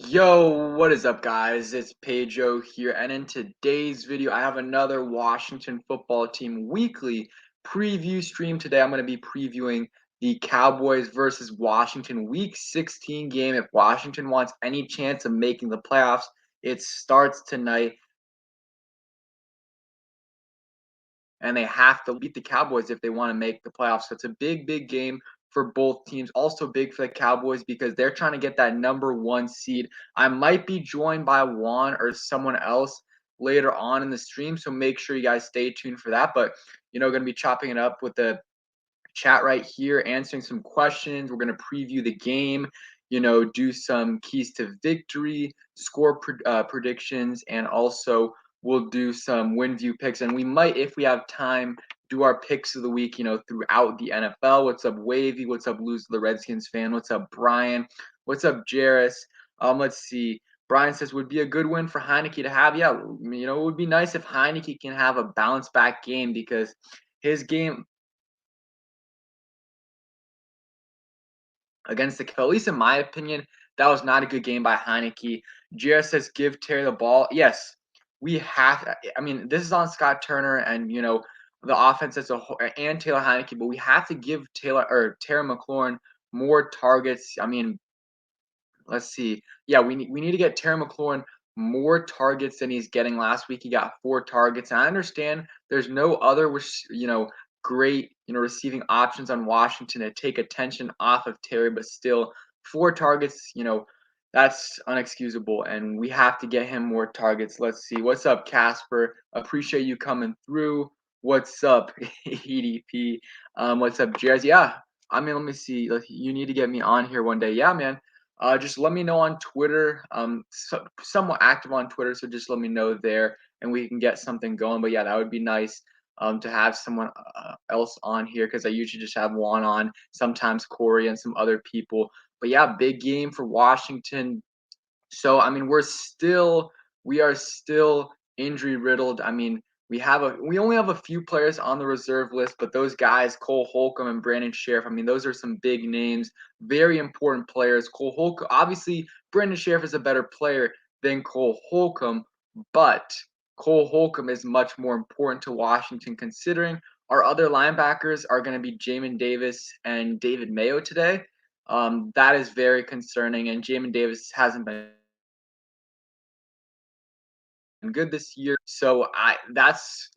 Yo, what is up, guys? It's Pedro here, and in today's video, I have another Washington football team weekly preview stream. Today, I'm going to be previewing the Cowboys versus Washington Week 16 game. If Washington wants any chance of making the playoffs, it starts tonight, and they have to beat the Cowboys if they want to make the playoffs. So it's a big, big game for both teams. Also big for the Cowboys because they're trying to get that #1 seed. I might be joined by Juan or someone else later on in the stream, so make sure you guys stay tuned for that. But going to be chopping it up with the chat right here, answering some questions. We're going to preview the game, do some keys to victory, score predictions, and also we'll do some win view picks. And we might, if we have time, do our picks of the week, throughout the NFL. What's up, Wavy? What's up, Lose the Redskins fan? What's up, Brian? What's up, Jarris? Let's see. Brian says would be a good win for Heineke to have. Yeah, it would be nice if Heineke can have a bounce back game because his game against the at least in my opinion, that was not a good game by Heineke. Jared says give Terry the ball. Yes, we have. I mean, this is on Scott Turner and the offense as a whole and Taylor Heineke, but we have to give Terry McLaurin more targets. I mean, let's see. Yeah, we need to get Terry McLaurin more targets than he's getting. Last week he got 4 targets. And I understand there's no other great receiving options on Washington to take attention off of Terry, but still 4 targets, that's unexcusable and we have to get him more targets. Let's see. What's up, Casper? Appreciate you coming through. What's up, EDP? What's up, Jazz? Yeah. I mean, let me see. You need to get me on here one day. Yeah, man. Just let me know on Twitter. Somewhat active on Twitter, so just let me know there, and we can get something going. But yeah, that would be nice to have someone else on here because I usually just have Juan on, sometimes Corey and some other people. But yeah, big game for Washington. So I mean, we are still injury riddled. I mean, we only have a few players on the reserve list, but those guys, Cole Holcomb and Brandon Sheriff, I mean, those are some big names, very important players. Cole Holcomb, obviously, Brandon Sheriff is a better player than Cole Holcomb, but Cole Holcomb is much more important to Washington considering our other linebackers are going to be Jamin Davis and David Mayo today. That is very concerning, and Jamin Davis hasn't been good this year. So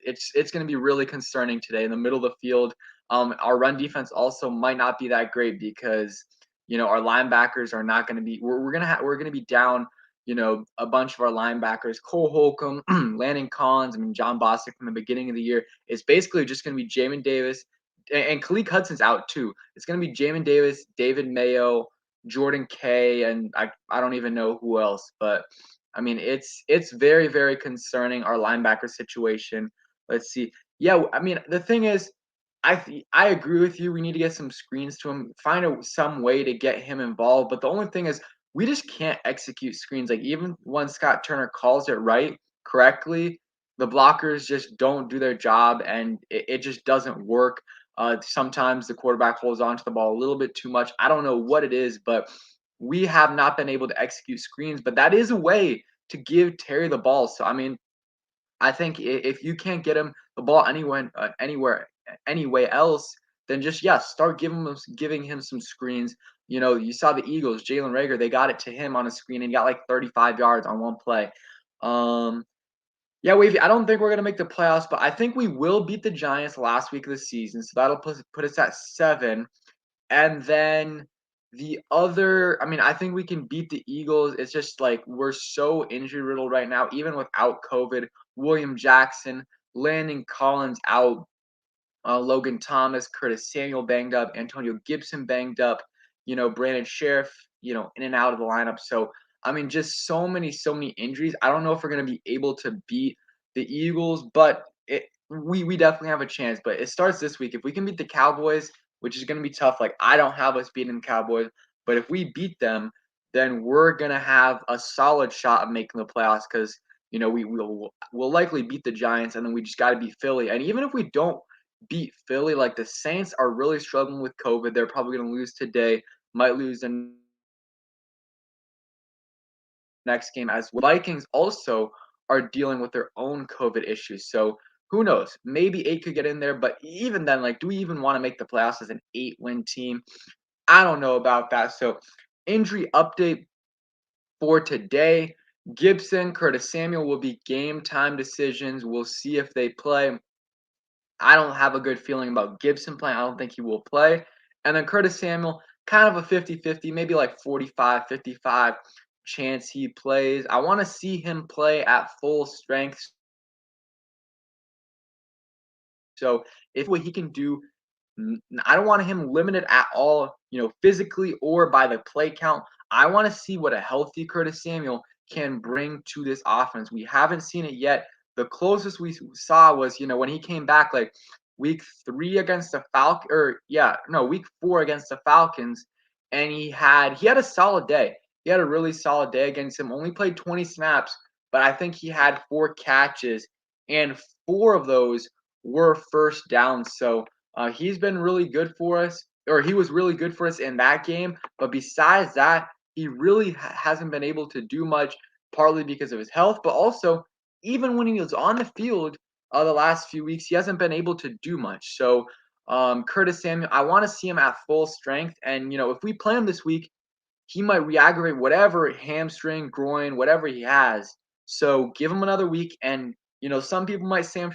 it's going to be really concerning today in the middle of the field. Our run defense also might not be that great because our linebackers are not going to be. We're gonna be down. A bunch of our linebackers, Cole Holcomb, Landon Collins. I mean, John Bostic from the beginning of the year. It's basically just going to be Jamin Davis and Khaleke Hudson's out too. It's going to be Jamin Davis, David Mayo, Jordan Kay, and I don't even know who else, but I mean, it's very, very concerning, our linebacker situation. Let's see. Yeah, I mean, the thing is, I agree with you. We need to get some screens to him, find some way to get him involved. But the only thing is, we just can't execute screens. Like even when Scott Turner calls it correctly, the blockers just don't do their job, and it just doesn't work. Sometimes the quarterback holds on to the ball a little bit too much. I don't know what it is, but we have not been able to execute screens. But that is a way to give Terry the ball. So I mean, I think if you can't get him the ball anyway else, then just start giving him some screens. You saw the Eagles, Jalen Rager, they got it to him on a screen and got like 35 yards on one play. Yeah, Wavy, I don't think we're gonna make the playoffs, but I think we will beat the Giants last week of the season, so that'll put us at 7. And then I mean, I think we can beat the Eagles. It's just like we're so injury riddled right now, even without COVID. William Jackson, Landon Collins out, Logan Thomas, Curtis Samuel banged up, Antonio Gibson banged up, Brandon Sheriff, in and out of the lineup. So, I mean, just so many injuries. I don't know if we're going to be able to beat the Eagles, but we definitely have a chance. But it starts this week. If we can beat the Cowboys, which is going to be tough, like I don't have us beating the Cowboys, but if we beat them, then we're going to have a solid shot of making the playoffs because, we'll likely beat the Giants, and then we just got to beat Philly. And even if we don't beat Philly. Like the Saints are really struggling with COVID. They're probably going to lose today. Might lose in next game as well. Vikings also are dealing with their own COVID issues. So who knows? Maybe 8 could get in there, but even then, like, do we even want to make the playoffs as an 8-win team? I don't know about that. So injury update for today. Gibson, Curtis Samuel will be game time decisions. We'll see if they play. I don't have a good feeling about Gibson playing. I don't think he will play. And then Curtis Samuel, kind of a 50-50, maybe like 45-55 chance he plays. I want to see him play at full strength. So if what he can do, I don't want him limited at all, physically or by the play count. I want to see what a healthy Curtis Samuel can bring to this offense. We haven't seen it yet. The closest we saw was, when he came back like week 3 against the Falcons, or yeah, no, week 4 against the Falcons, and he had a solid day. He had a really solid day against him. Only played 20 snaps, but I think he had 4 catches, and 4 of those were first downs. So he's been really good for us, or he was really good for us in that game. But besides that, he really hasn't been able to do much, partly because of his health, but also even when he was on the field the last few weeks, he hasn't been able to do much. So Curtis Samuel, I want to see him at full strength, and if we play him this week, he might re-aggravate whatever hamstring, groin, whatever he has. So give him another week, and some people might say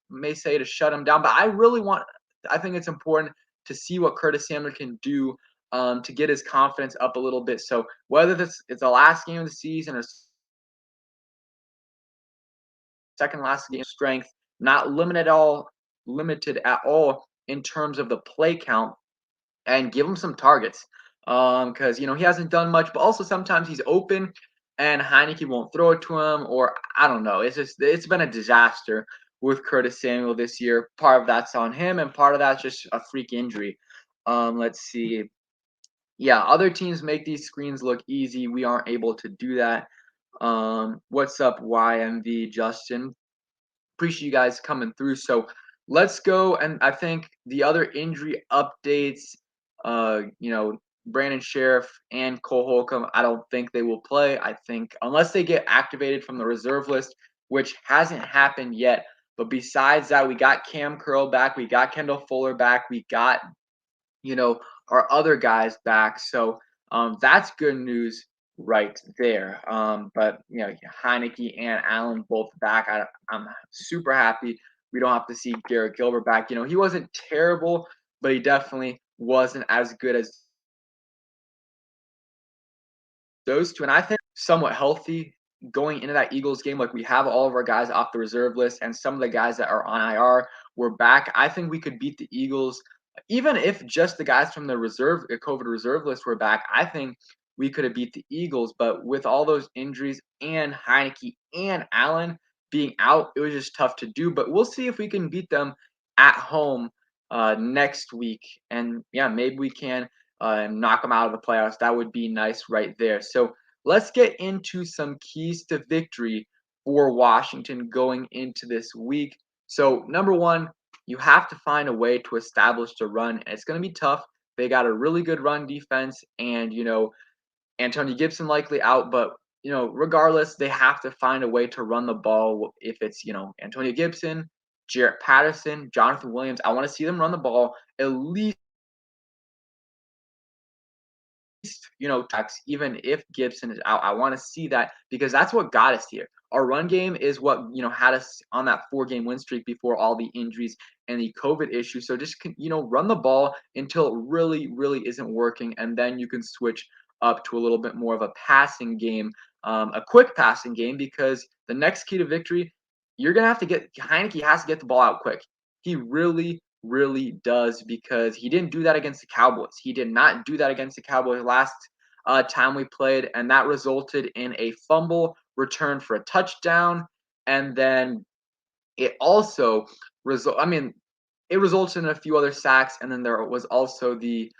may say to shut him down, but I think it's important to see what Curtis Samuel can do to get his confidence up a little bit. So whether this is the last game of the season or second last game, strength, not limited at all in terms of the play count, and give him some targets. Because he hasn't done much, but also sometimes he's open and Heineke won't throw it to him, or I don't know. It's been a disaster with Curtis Samuel this year. Part of that's on him, and part of that's just a freak injury. Let's see. Yeah, other teams make these screens look easy. We aren't able to do that. What's up, YMV Justin? Appreciate you guys coming through. So let's go. And I think the other injury updates, Brandon Sheriff and Cole Holcomb, I don't think they will play. I think unless they get activated from the reserve list, which hasn't happened yet. But besides that, we got Cam Curl back. We got Kendall Fuller back. We got, you know, our other guys back. So that's good news right there. But Heineke and Allen both back. I'm super happy. We don't have to see Garrett Gilbert back. He wasn't terrible, but he definitely wasn't as good as those two. And I think somewhat healthy going into that Eagles game. Like, we have all of our guys off the reserve list, and some of the guys that are on IR were back. I think we could beat the Eagles. Even if just the guys from the COVID reserve list were back, I think we could have beat the Eagles. But with all those injuries and Heineke and Allen being out, it was just tough to do. But we'll see if we can beat them at home next week. And yeah, maybe we can and knock them out of the playoffs. That would be nice right there. So let's get into some keys to victory for Washington going into this week. So number one, you have to find a way to establish the run. And it's going to be tough. They got a really good run defense, and Antonio Gibson likely out, but regardless, they have to find a way to run the ball. If it's Antonio Gibson, Jarrett Patterson, Jonathan Williams, I want to see them run the ball at least even if Gibson is out. I want to see that because that's what got us here. Our run game is what had us on that 4-game win streak before all the injuries and the COVID issue. So just run the ball until it really, really isn't working, and then you can switch up to a little bit more of a passing game, a quick passing game. Because the next key to victory, you're gonna have to get Heineke has to get the ball out quick. He really does, because he didn't do that against the Cowboys. He did not do that against the Cowboys last time we played, and that resulted in a fumble return for a touchdown, and then it also it resulted in a few other sacks, and then there was also the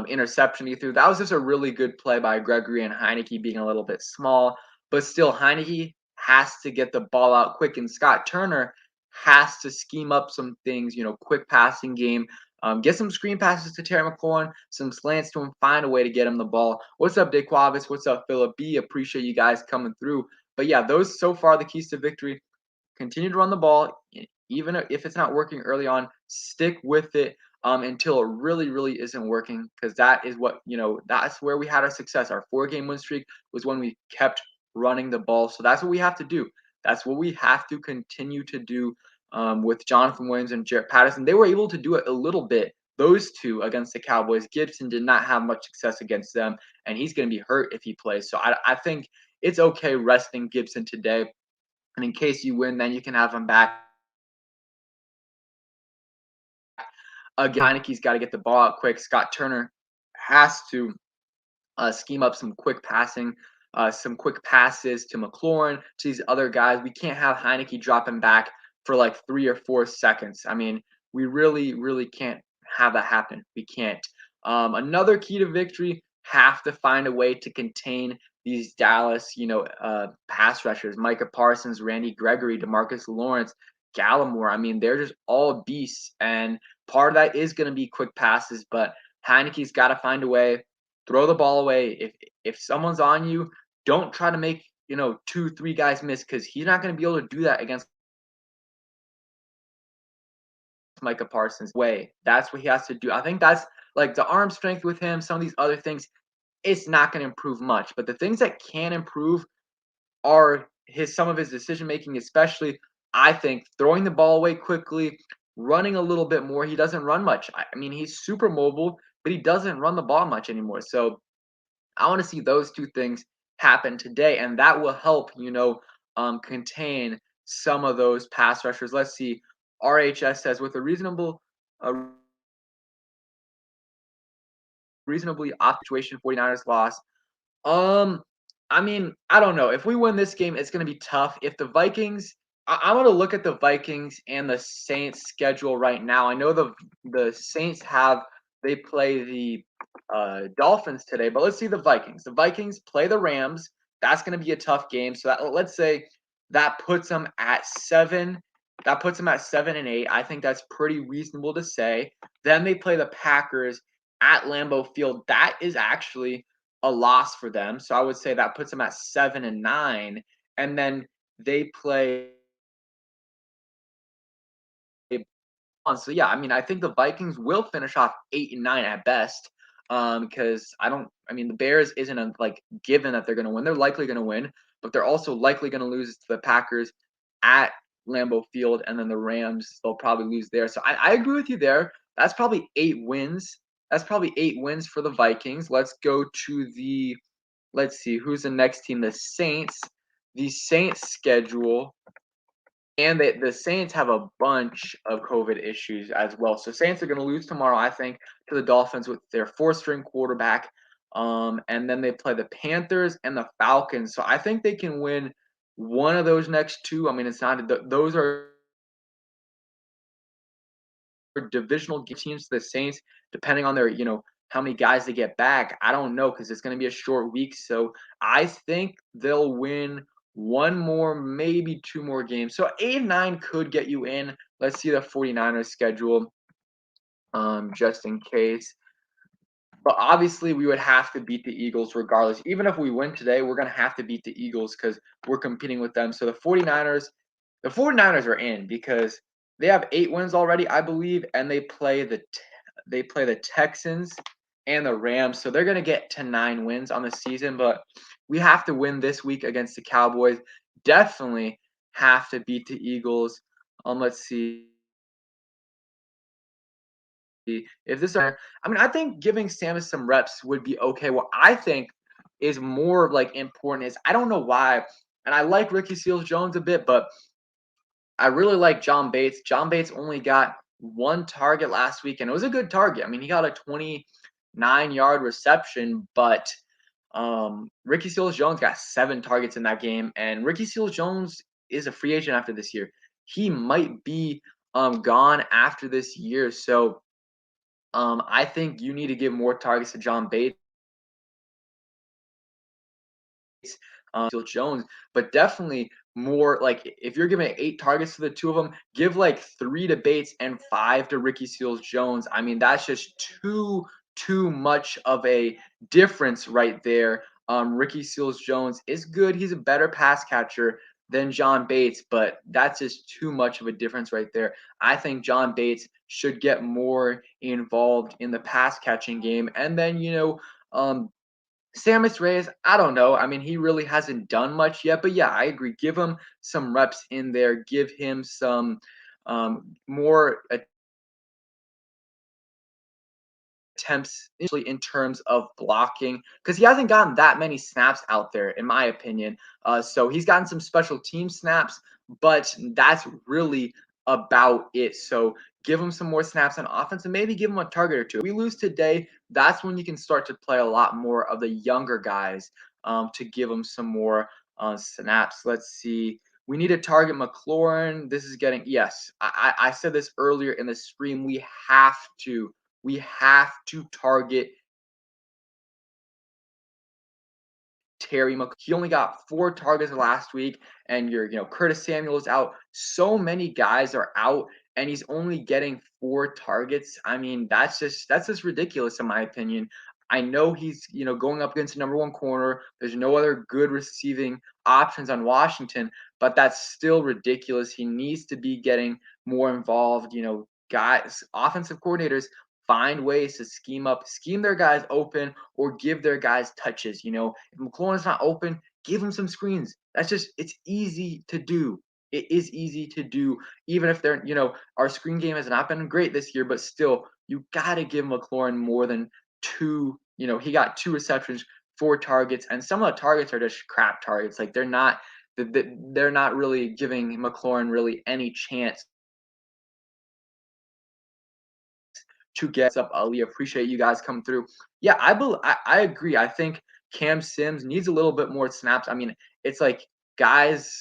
interception he threw. That was just a really good play by Gregory, and Heineke being a little bit small, but still Heineke has to get the ball out quick, and Scott Turner has to scheme up some things, quick passing game, Get some screen passes to Terry McLaurin, some slants to him, find a way to get him the ball. What's up, Daquavis? What's up, Philip B? Appreciate you guys coming through. But yeah, those so far the keys to victory. Continue to run the ball, even if it's not working early on. Stick with it until it really, really isn't working, because that is what that's where we had our success. Our 4-game win streak was when we kept running the ball. So that's what we have to do. That's what we have to continue to do with Jonathan Williams and Jarrett Patterson. They were able to do it a little bit. Those two against the Cowboys. Gibson did not have much success against them, and he's going to be hurt if he plays. So I think it's okay resting Gibson today. And in case you win, then you can have him back. Again, Heineke's got to get the ball out quick. Scott Turner has to scheme up some quick passing, some quick passes to McLaurin, to these other guys. We can't have Heineke dropping back for like 3 or 4 seconds. I mean, we really, really can't have that happen. We can't. Another key to victory: have to find a way to contain these Dallas, pass rushers. Micah Parsons, Randy Gregory, DeMarcus Lawrence, Gallimore. I mean, they're just all beasts, and part of that is going to be quick passes. But Heineke's got to find a way. Throw the ball away. If someone's on you, don't try to make 2, 3 guys miss, because he's not going to be able to do that against Micah Parsons. Way that's what he has to do. I think that's like the arm strength with him. Some of these other things, it's not going to improve much. But the things that can improve are some of his decision making, especially I think throwing the ball away quickly, running a little bit more. He doesn't run much. I mean, he's super mobile, but he doesn't run the ball much anymore. So I want to see those two things happen today, and that will help, contain some of those pass rushers. Let's see. RHS says with a reasonably off situation, 49ers loss. Um, I mean, I don't know. If we win this game, it's going to be tough. If the Vikings, I'm going to look at the Vikings and the Saints schedule right now. I know the Saints they play the Dolphins today, but let's see the Vikings. The Vikings play the Rams. That's going to be a tough game. So let's say that puts them at 7. That puts them at 7-8. I think that's pretty reasonable to say. Then they play the Packers at Lambeau Field. That is actually a loss for them. So I would say that puts them at 7-9. And then they play. So yeah, I mean, I think the Vikings will finish off 8-9 at best. Because I mean, the Bears isn't like given that they're going to win. They're likely going to win, but they're also likely going to lose to the Packers at Lambeau Field, and then the Rams, they'll probably lose there. So I agree with you there. That's probably 8 wins. That's probably 8 wins for the Vikings. Let's see, who's the next team? The Saints. The Saints schedule, and the Saints have a bunch of COVID issues as well. So Saints are going to lose tomorrow, I think, to the Dolphins with their 4th-string quarterback. And then they play the Panthers and the Falcons. So I think they can win one of those next two. I mean, it's not those are divisional teams to the Saints, depending on their, how many guys they get back. I don't know, because it's going to be a short week. So I think they'll win one more, maybe 2 more games. So 8-9 could get you in. Let's see the 49ers schedule, just in case. But obviously, we would have to beat the Eagles regardless. Even if we win today, we're going to have to beat the Eagles because we're competing with them. So the 49ers are in because they have 8 wins already, I believe, and they play the Texans and the Rams. So they're going to get to 9 wins on the season, but we have to win this week against the Cowboys. Definitely have to beat the Eagles. Let's see. If this are, I mean, I think giving Samus some reps would be okay. What I think is more like important is I don't know why, and I like Ricky Seals Jones a bit, but I really like John Bates. John Bates only got 1 target last week, and it was a good target. I mean, he got a 29-yard reception, but Ricky Seals Jones got 7 targets in that game, and Ricky Seals Jones is a free agent after this year. He might be gone after this year, so I think you need to give more targets to John Bates, Jones, but definitely more like if you're giving 8 targets to the two of them, give like 3 to Bates and 5 to Ricky Seals Jones. I mean, that's just too much of a difference right there. Ricky Seals Jones is good. He's a better pass catcher than John Bates, but that's just too much of a difference right there. I think John Bates should get more involved in the pass catching game. And then, Samus Reyes, I don't know. I mean, he really hasn't done much yet, but yeah, I agree. Give him some reps in there. Give him some more attempts initially in terms of blocking because he hasn't gotten that many snaps out there, in my opinion. So he's gotten some special team snaps, but that's really about it. So give him some more snaps on offense and maybe give him a target or two. If we lose today, that's when you can start to play a lot more of the younger guys to give them some more snaps. Let's see. We need to target McLaurin. This is getting, yes, I said this earlier in the stream. We have to target Terry Mc. He only got 4 targets last week, and Curtis Samuel is out. So many guys are out, and he's only getting 4 targets. I mean, that's just ridiculous in my opinion. I know he's going up against the number one corner. There's no other good receiving options on Washington, but that's still ridiculous. He needs to be getting more involved. Guys, offensive coordinators find ways to scheme their guys open or give their guys touches. If McLaurin's not open, give him some screens. It's easy to do. It is easy to do, even if our screen game has not been great this year, but still, you got to give McLaurin more than two. He got 2 receptions, 4 targets, and some of the targets are just crap targets. Like they're not really giving McLaurin really any chance to get up, Ali. Appreciate you guys coming through. Yeah, I agree. I think Cam Sims needs a little bit more snaps. I mean, it's like guys,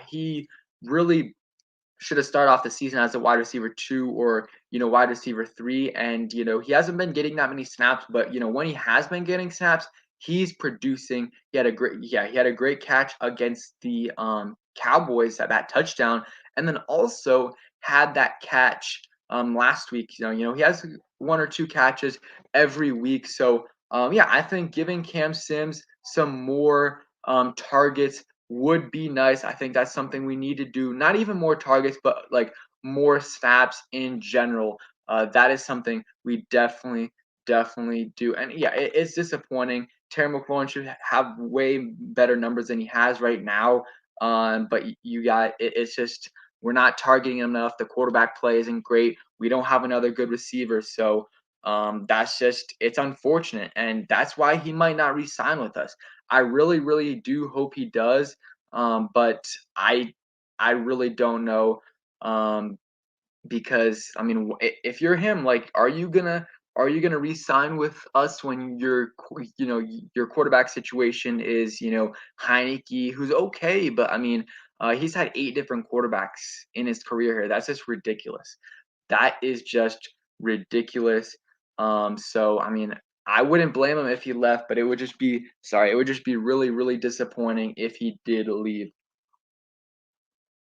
he really should have started off the season as a wide receiver 2 or wide receiver 3, and he hasn't been getting that many snaps. But when he has been getting snaps, he's producing. He had a great catch against the Cowboys at that touchdown, and then also had that catch last week. He has 1 or 2 catches every week. So yeah, I think giving Cam Sims some more targets would be nice. I think that's something we need to do. Not even more targets, but like more snaps in general. That is something we definitely do. And yeah, it's disappointing. Terry McLaurin should have way better numbers than he has right now. But you got it's just we're not targeting him enough. The quarterback play isn't great. We don't have another good receiver, so it's unfortunate, and that's why he might not re-sign with us. I really do hope he does, but I really don't know. Because I mean, if you're him, like, are you gonna re-sign with us when your quarterback situation is Heineke, who's okay, but I mean, he's had 8 different quarterbacks in his career here. That's just ridiculous. That is just ridiculous. So I mean, I wouldn't blame him if he left, but it would just be really disappointing if he did leave.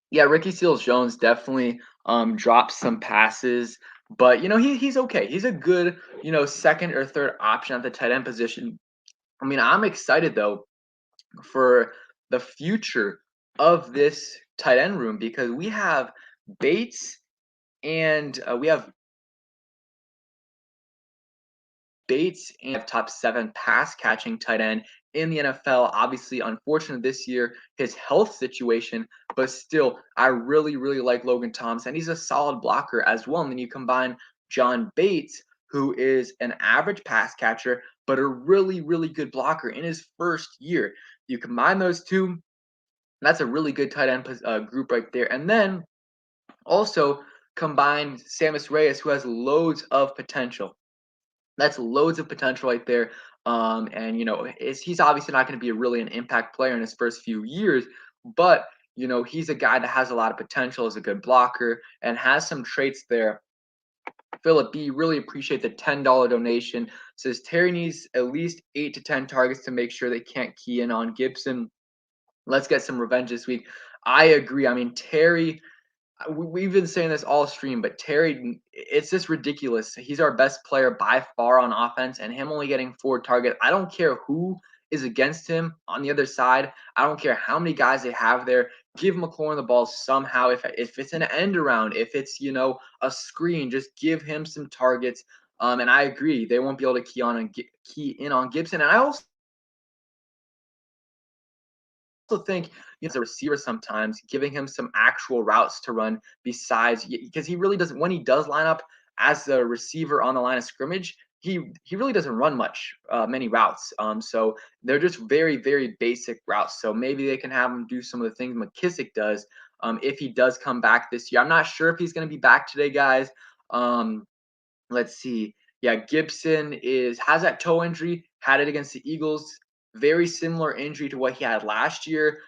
Yeah, Ricky Seals Jones definitely dropped some passes, but he's okay. He's a good, second or third option at the tight end position. I mean, I'm excited though for the future of this tight end room because we have Bates and we have Bates and top 7 pass catching tight end in the NFL. Obviously, unfortunate this year, his health situation, but still, I really like Logan Thomas, and he's a solid blocker as well. And then you combine John Bates, who is an average pass catcher, but a really good blocker in his first year. You combine those two, that's a really good tight end group right there. And then also combine Samus Reyes, who has loads of potential. That's loads of potential right there. And he's obviously not going to be really an impact player in his first few years, but he's a guy that has a lot of potential, is a good blocker, and has some traits there. Philip B, really appreciate the $10 donation. Says Terry needs at least 8 to 10 targets to make sure they can't key in on Gibson. Let's get some revenge this week. I agree. I mean, Terry, we've been saying this all stream, but Terry, it's just ridiculous. He's our best player by far on offense, and him only getting 4 targets. I don't care who is against him on the other side. I don't care how many guys they have there. Give McLaurin the ball somehow. If it's an end around, if it's a screen, just give him some targets. And I agree, they won't be able to key in on Gibson. And I also think as a receiver sometimes giving him some actual routes to run besides, because he really doesn't, when he does line up as a receiver on the line of scrimmage, he really doesn't run many routes. So they're just very basic routes. So maybe they can have him do some of the things McKissick does if he does come back this year. I'm not sure if he's going to be back today, guys. Let's see. Yeah, Gibson has that toe injury, had it against the Eagles. Very similar injury to what he had last year.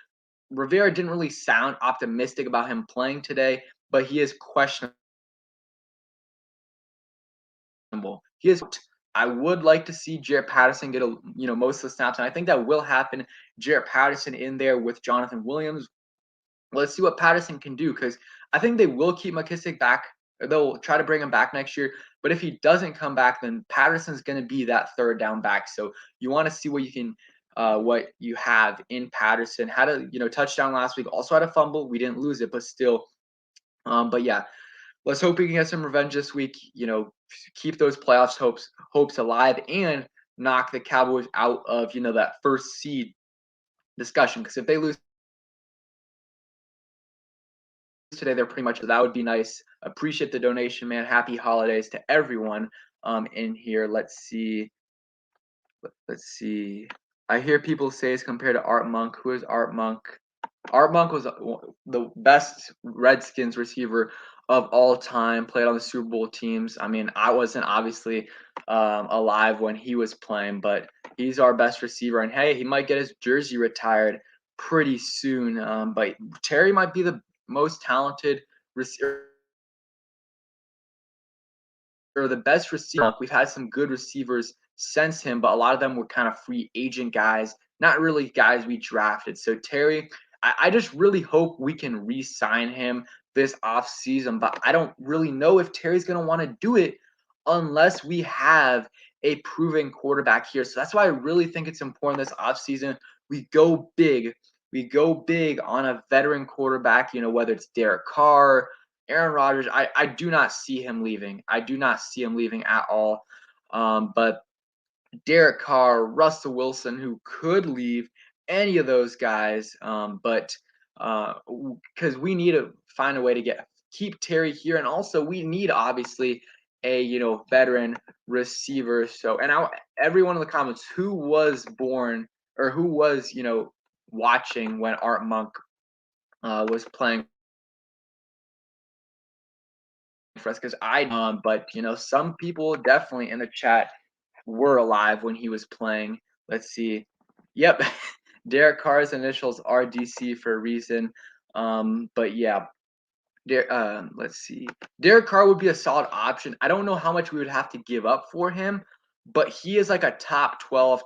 Rivera didn't really sound optimistic about him playing today, but he is questionable. He is. I would like to see Jarrett Patterson get most of the snaps, and I think that will happen. Jarrett Patterson in there with Jonathan Williams. Let's see what Patterson can do, because I think they will keep McKissick back. They'll try to bring him back next year. But if he doesn't come back, then Patterson's going to be that third down back. So you want to see what you have in Patterson. Had a touchdown last week. Also had a fumble. We didn't lose it, but still. But yeah, let's hope we can get some revenge this week. Keep those playoffs hopes alive and knock the Cowboys out of that first seed discussion. Because if they lose today, they're pretty much, that would be nice. Appreciate the donation, man. Happy holidays to everyone in here. Let's see. I hear people say it's compared to Art Monk. Who is Art Monk? Art Monk was the best Redskins receiver of all time. Played on the Super Bowl teams. I mean, I wasn't obviously alive when he was playing, but he's our best receiver. And hey, he might get his jersey retired pretty soon. But Terry might be the most talented receiver, or the best receiver. We've had some good receivers since him, but a lot of them were kind of free agent guys, not really guys we drafted. So Terry, I just really hope we can re-sign him this offseason, but I don't really know if Terry's going to want to do it unless we have a proven quarterback here. So that's why I really think it's important this offseason we go big. We go big on a veteran quarterback, whether it's Derek Carr, Aaron Rodgers. I do not see him leaving. I do not see him leaving at all. But Derek Carr, Russell Wilson, who could leave, any of those guys. But because we need to find a way to keep Terry here, and also we need obviously a veteran receiver. So, and everyone in the comments who was born or who was watching when Art Monk was playing for us, because but some people definitely in the chat were alive when he was playing. Let's see. Yep. Derek Carr's initials are DC for a reason. But yeah. Let's see. Derek Carr would be a solid option. I don't know how much we would have to give up for him, but he is like a top 12,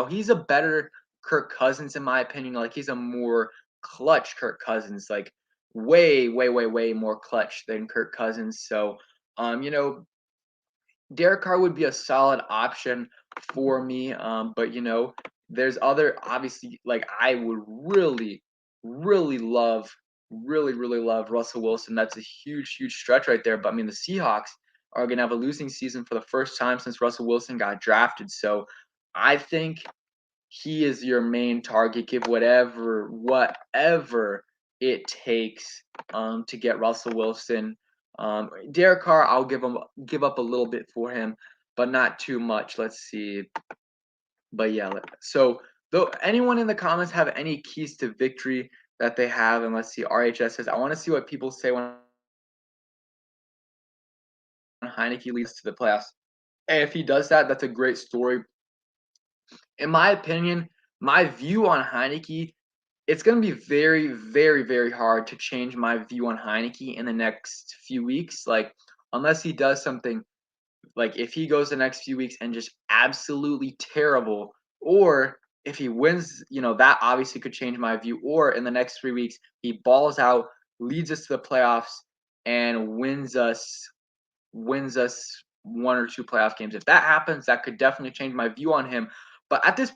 he's a better Kirk Cousins in my opinion. Like, he's a more clutch Kirk Cousins, like way more clutch than Kirk Cousins. So, Derek Carr would be a solid option for me. But there's other, obviously, like, I would really love, really love Russell Wilson. That's a huge stretch right there. But I mean, the Seahawks are gonna have a losing season for the first time since Russell Wilson got drafted. So I think he is your main target. Give whatever it takes to get Russell Wilson. Derek Carr, I'll give up a little bit for him, but not too much. Let's see. But yeah, so though, anyone in the comments have any keys to victory that they have? And let's see. RHS says, I want to see what people say when Heineke leads to the playoffs. And if he does that, that's a great story. In my opinion, my view on Heineke, it's going to be very hard to change my view on Heineke in the next few weeks. Like, unless he does something, like if he goes the next few weeks and just absolutely terrible, or if he wins, that obviously could change my view. Or in the next 3 weeks, he balls out, leads us to the playoffs, and wins us one or two playoff games. If that happens, that could definitely change my view on him. But at this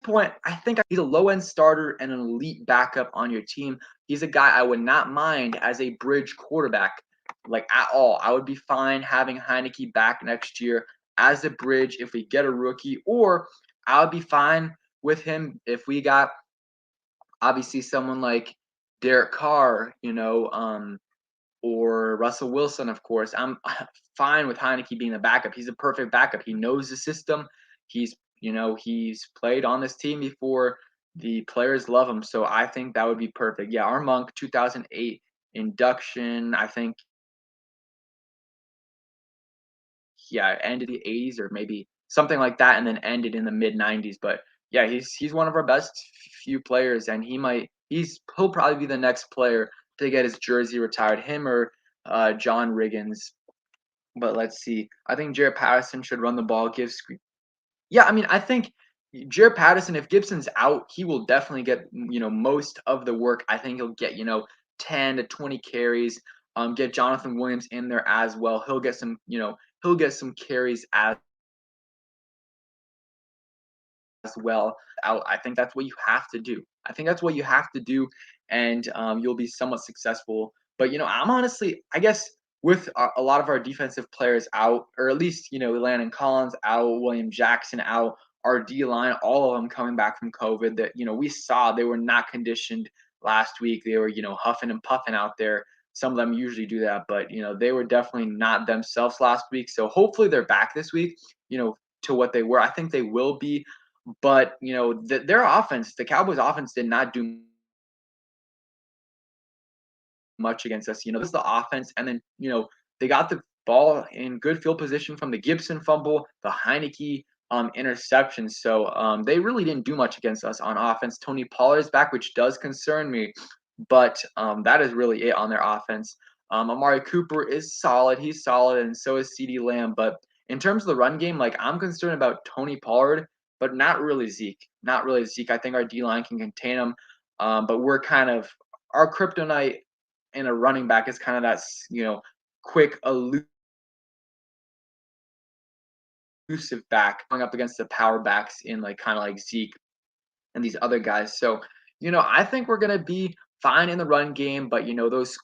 point, I think he's a low end starter and an elite backup on your team. He's a guy I would not mind as a bridge quarterback, like at all. I would be fine having Heineke back next year as a bridge if we get a rookie, or I would be fine with him if we got obviously someone like Derek Carr, or Russell Wilson, of course. I'm fine with Heineke being the backup. He's a perfect backup. He knows the system. He's played on this team before. The players love him, so I think that would be perfect. Yeah, our Monk 2008 induction. I think yeah, ended the 80s or maybe something like that, and then ended in the mid 90s. But yeah, he's one of our best few players, and he'll probably be the next player to get his jersey retired. Him or John Riggins. But let's see. I think Jared Patterson should run the ball. Yeah, I mean, I think Jared Patterson, if Gibson's out, he will definitely get most of the work. I think he'll get 10 to 20 carries. Get Jonathan Williams in there as well. He'll get some carries as well out. I think that's what you have to do. I think that's what you have to do, and you'll be somewhat successful. But I'm honestly, I guess, with a lot of our defensive players out, or at least Landon Collins out, William Jackson out, our D line, all of them coming back from COVID. That we saw they were not conditioned last week. They were huffing and puffing out there. Some of them usually do that, but they were definitely not themselves last week. So hopefully they're back this week. To what they were. I think they will be. But their offense, the Cowboys' offense, did not do much against us. This is the offense, and then they got the ball in good field position from the Gibson fumble, the Heineke interception. So they really didn't do much against us on offense. Tony Pollard is back, which does concern me, but that is really it on their offense. Amari Cooper is solid. He's solid, and so is CeeDee Lamb. But in terms of the run game, like I'm concerned about Tony Pollard, but not really Zeke. Not really Zeke. I think our D line can contain him, but we're kind of our kryptonite in a running back is kind of that quick, elusive back going up against the power backs in like kind of like Zeke and these other guys. So I think we're gonna be fine in the run game, but those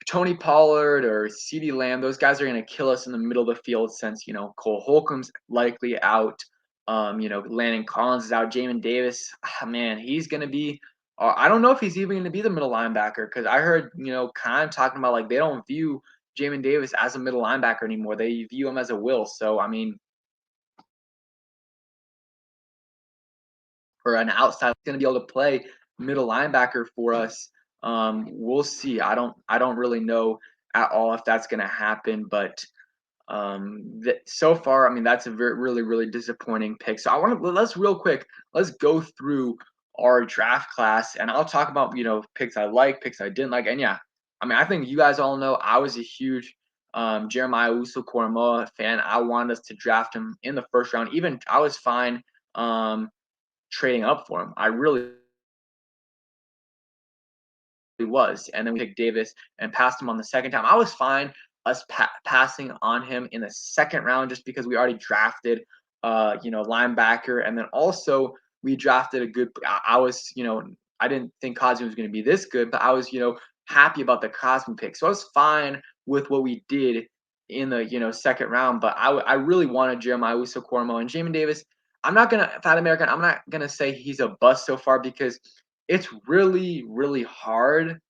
Tony Pollard or CeeDee Lamb, those guys are going to kill us in the middle of the field since, Cole Holcomb's likely out. Landon Collins is out. Jamin Davis, man, he's going to be. I don't know if he's even going to be the middle linebacker because I heard, kind of talking about like they don't view Jamin Davis as a middle linebacker anymore. They view him as a will. So, I mean, or an outside going to be able to play middle linebacker for us. We'll see. I don't really know at all if that's going to happen, but so far, I mean, that's a really, really disappointing pick. So let's real quick, let's go through our draft class, and I'll talk about picks I like, picks I didn't like, and yeah, I mean, I think you guys all know I was a huge Jeremiah Usu-Koramoah fan. I wanted us to draft him in the first round. Even I was fine trading up for him. I really was. And then we picked Davis and passed him on the second time. I was fine us passing on him in the second round just because we already drafted, linebacker, and then also we drafted a good. I was, I didn't think Cosmi was going to be this good, but I was, happy about the Cosmi pick, so I was fine with what we did in the second round. But I really wanted Jeremiah Uso-Cormo and Jamin Davis. I'm not gonna Fat American. I'm not gonna say he's a bust so far because it's really, really hard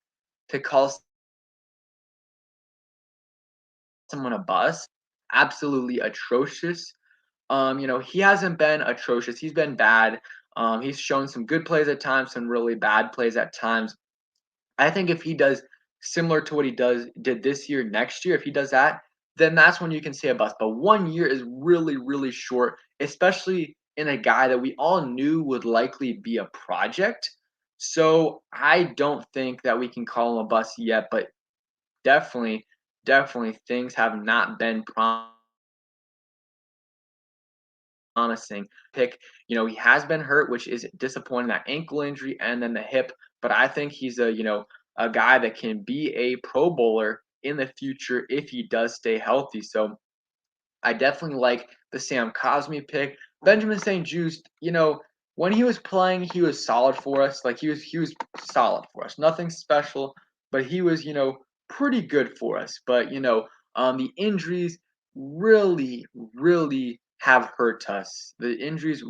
to call someone a bust. Absolutely atrocious. He hasn't been atrocious. He's been bad. He's shown some good plays at times, some really bad plays at times. I think if he does similar to what he did this year, next year, if he does that, then that's when you can say a bust. But 1 year is really, really short, especially in a guy that we all knew would likely be a project. So I don't think that we can call him a bust yet, but definitely, definitely things have not been promising pick. He has been hurt, which is disappointing, that ankle injury and then the hip, but I think he's a guy that can be a Pro Bowler in the future if he does stay healthy. So I definitely like the Sam Cosmi pick. Benjamin St. Juste, when he was playing, he was solid for us. Like he was solid for us. Nothing special, but he was, pretty good for us. But the injuries really, really have hurt us. The injuries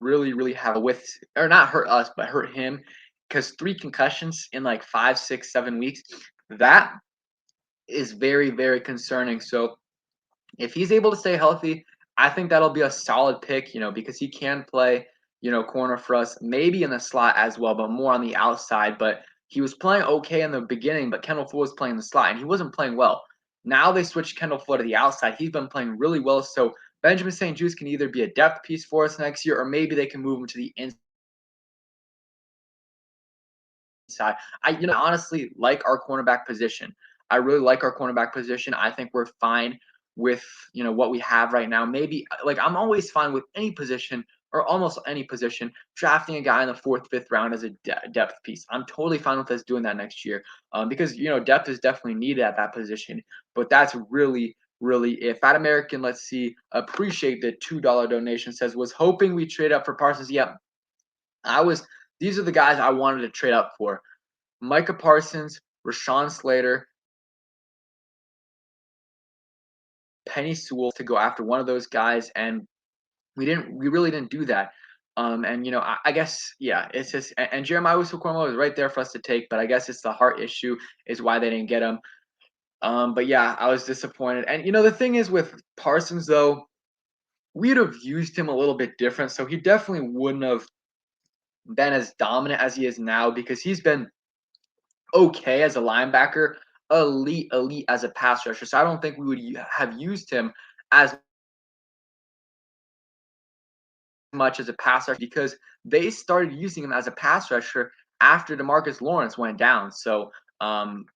really, really have with or not hurt us, but hurt him because 3 concussions in like 5, 6, 7 weeks. That is very, very concerning. So if he's able to stay healthy, I think that'll be a solid pick, because he can play, corner for us, maybe in the slot as well, but more on the outside. But he was playing okay in the beginning, but Kendall Fuller was playing the slot, and he wasn't playing well. Now they switched Kendall Fuller to the outside. He's been playing really well. So Benjamin St. Juste can either be a depth piece for us next year, or maybe they can move him to the inside. I honestly like our cornerback position. I really like our cornerback position. I think we're fine with what we have right now. Maybe like I'm always fine with any position or almost any position drafting a guy in the fourth, fifth round as a depth piece. I'm totally fine with us doing that next year because depth is definitely needed at that position. But that's really really if Fat American, let's see, appreciate the $2 donation, says was hoping we trade up for Parsons. Yep, I was. These are the guys I wanted to trade up for: Micah Parsons, Rashawn Slater, Penny Sewell, to go after one of those guys, and we really didn't do that. And I guess yeah, it's just and Jeremiah Owusu-Koramoah was right there for us to take, but I guess it's the heart issue is why they didn't get him. But yeah, I was disappointed. And the thing is with Parsons though, we'd have used him a little bit different, so he definitely wouldn't have been as dominant as he is now because he's been okay as a linebacker, elite as a pass rusher. So I don't think we would have used him as much as a pass rusher because they started using him as a pass rusher after DeMarcus Lawrence went down. So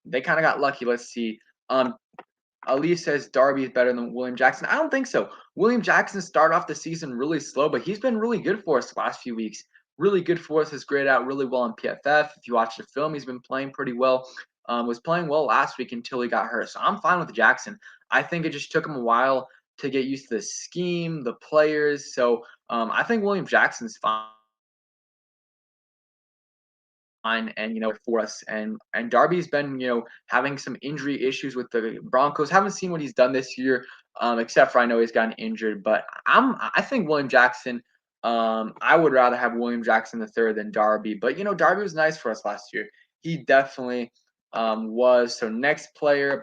they kind of got lucky. Let's see. Ali says Darby is better than William Jackson. I don't think so. William Jackson started off the season really slow, but he's been really good for us the last few weeks. Really good for us. Has graded out really well in PFF. If you watch the film, he's been playing pretty well. Was playing well last week until he got hurt. So I'm fine with Jackson. I think it just took him a while to get used to the scheme, the players. So I think William Jackson's fine and for us and Darby's been having some injury issues with the Broncos. Haven't seen what he's done this year, except for I know he's gotten injured. But I think William Jackson. I would rather have William Jackson the third than Darby. But Darby was nice for us last year. He definitely was. So next player,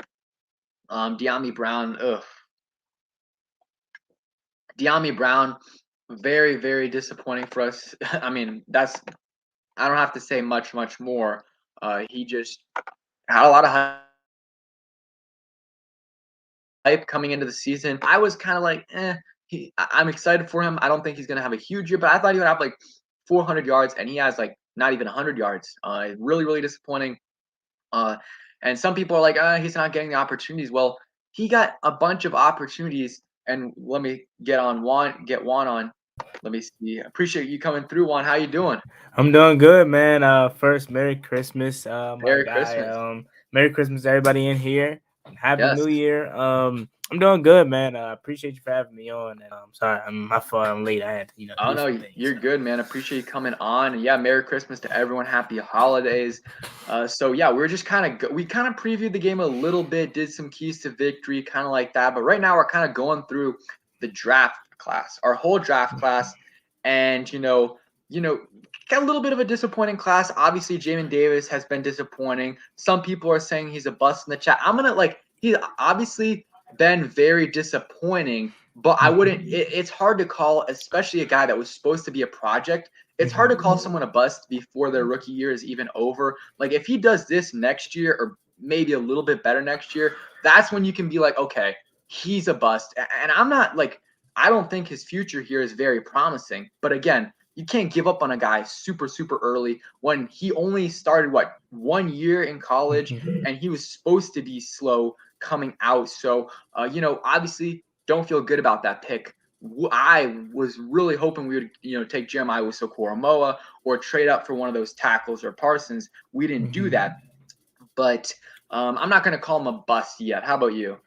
De'Ami Brown. Ugh, De'Ami Brown, very very disappointing for us. I mean I don't have to say much more. He just had a lot of hype coming into the season. I was kind of like, I'm excited for him. I don't think he's going to have a huge year, but I thought he would have like 400 yards, and he has like not even 100 yards. Really, really disappointing. And some people are like, he's not getting the opportunities. Well, he got a bunch of opportunities, and let me get Juan on. Let me see. Appreciate you coming through, Juan. How you doing? I'm doing good, man. First, Merry Christmas, my Merry guy. Christmas. Merry Christmas, everybody in here. Happy Yes. New Year. I'm doing good, man. Appreciate you for having me on. And sorry, my fault. I'm late. I had to, Oh do no, some things. you're good, man. Appreciate you coming on. And yeah, Merry Christmas to everyone. Happy holidays. So yeah, we're just we kind of previewed the game a little bit, did some keys to victory, kind of like that. But right now we're kind of going through the draft class, our whole draft class, and got a little bit of a disappointing class. Obviously, Jamin Davis has been disappointing. Some people are saying he's a bust in the chat. I'm gonna he's obviously been very disappointing, but I wouldn't. It's hard to call, especially a guy that was supposed to be a project. It's hard to call someone a bust before their rookie year is even over. Like if he does this next year, or maybe a little bit better next year, that's when you can be like, okay, he's a bust. And I'm not like, I don't think his future here is very promising. But again, you can't give up on a guy super early when he only started 1 year in college and he was supposed to be slow coming out. So obviously don't feel good about that pick. I was really hoping we would, take Jeremiah Owusu-Koramoah or trade up for one of those tackles or Parsons. We didn't do that, but I'm not going to call him a bust yet. How about you?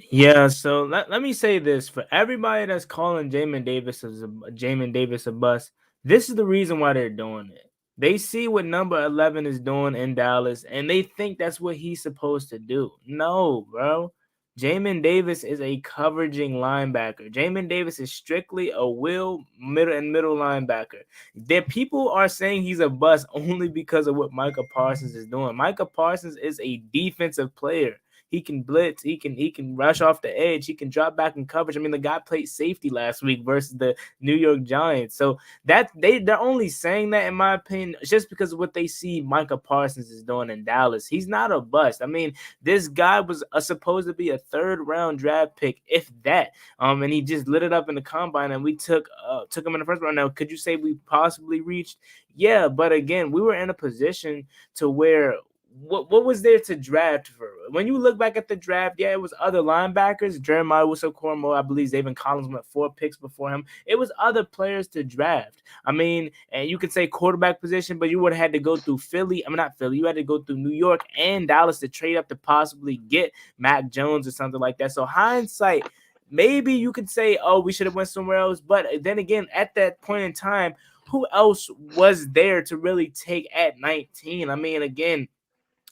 Yeah, so let me say this for everybody that's calling Jamin Davis a bust. This is the reason why they're doing it. They see what number 11 is doing in Dallas, and they think that's what he's supposed to do. No, bro. Jamin Davis is a coveraging linebacker. Jamin Davis is strictly a middle linebacker. There, people are saying he's a bust only because of what Micah Parsons is doing. Micah Parsons is a defensive player. He can blitz. He can rush off the edge. He can drop back in coverage. I mean, the guy played safety last week versus the New York Giants. So they're only saying that, in my opinion, just because of what they see Micah Parsons is doing in Dallas. He's not a bust. I mean, this guy was supposed to be a 3rd-round draft pick, if that. And he just lit it up in the combine, and we took him in the 1st round. Now, could you say we possibly reached? Yeah, but again, we were in a position to where what was there to draft for? When you look back at the draft, yeah, it was other linebackers. Jeremiah Owusu-Koramoah, I believe Zayvon Collins went 4 picks before him. It was other players to draft. I mean, and you could say quarterback position, but you would have had to go through Philly. I mean, not Philly. You had to go through New York and Dallas to trade up to possibly get Mac Jones or something like that. So hindsight, maybe you could say, oh, we should have went somewhere else. But then again, at that point in time, who else was there to really take at 19? I mean, again,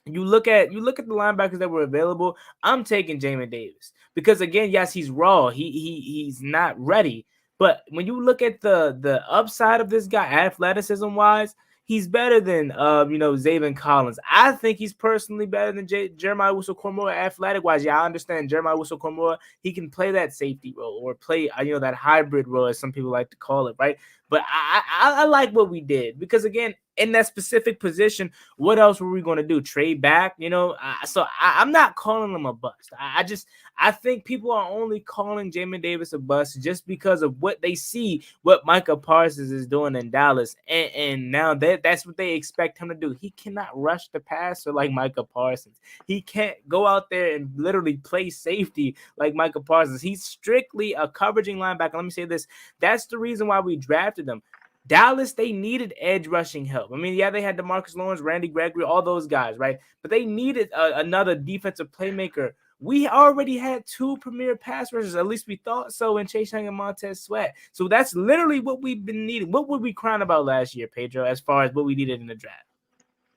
you look at the linebackers that were available. I'm taking Jamin Davis because again, yes, he's raw. He's not ready. But when you look at the upside of this guy, athleticism wise, he's better than Zayvon Collins. I think he's personally better than Jeremiah Owusu-Koramoah athletic wise. Yeah, I understand Jeremiah Owusu-Koramoah. He can play that safety role or play that hybrid role, as some people like to call it, right? But I like what we did because again, in that specific position, what else were we going to do? Trade back, I'm not calling him a bust. I think people are only calling Jamin Davis a bust just because of what they see, what Micah Parsons is doing in Dallas, and now that's what they expect him to do. He cannot rush the passer like Micah Parsons. He can't go out there and literally play safety like Micah Parsons. He's strictly a coveraging linebacker. Let me say this: that's the reason why we drafted him. Dallas, they needed edge rushing help. I mean, yeah, they had DeMarcus Lawrence, Randy Gregory, all those guys, right? But they needed another defensive playmaker. We already had 2 premier pass rushers, at least we thought so, in Chase Young and Montez Sweat. So that's literally what we've been needing. What were we crying about last year, Pedro, as far as what we needed in the draft?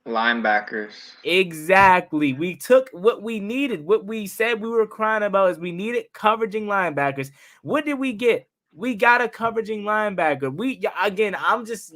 Linebackers. Exactly. We took what we needed. What we said we were crying about is we needed coveraging linebackers. What did we get? We got a coveraging linebacker.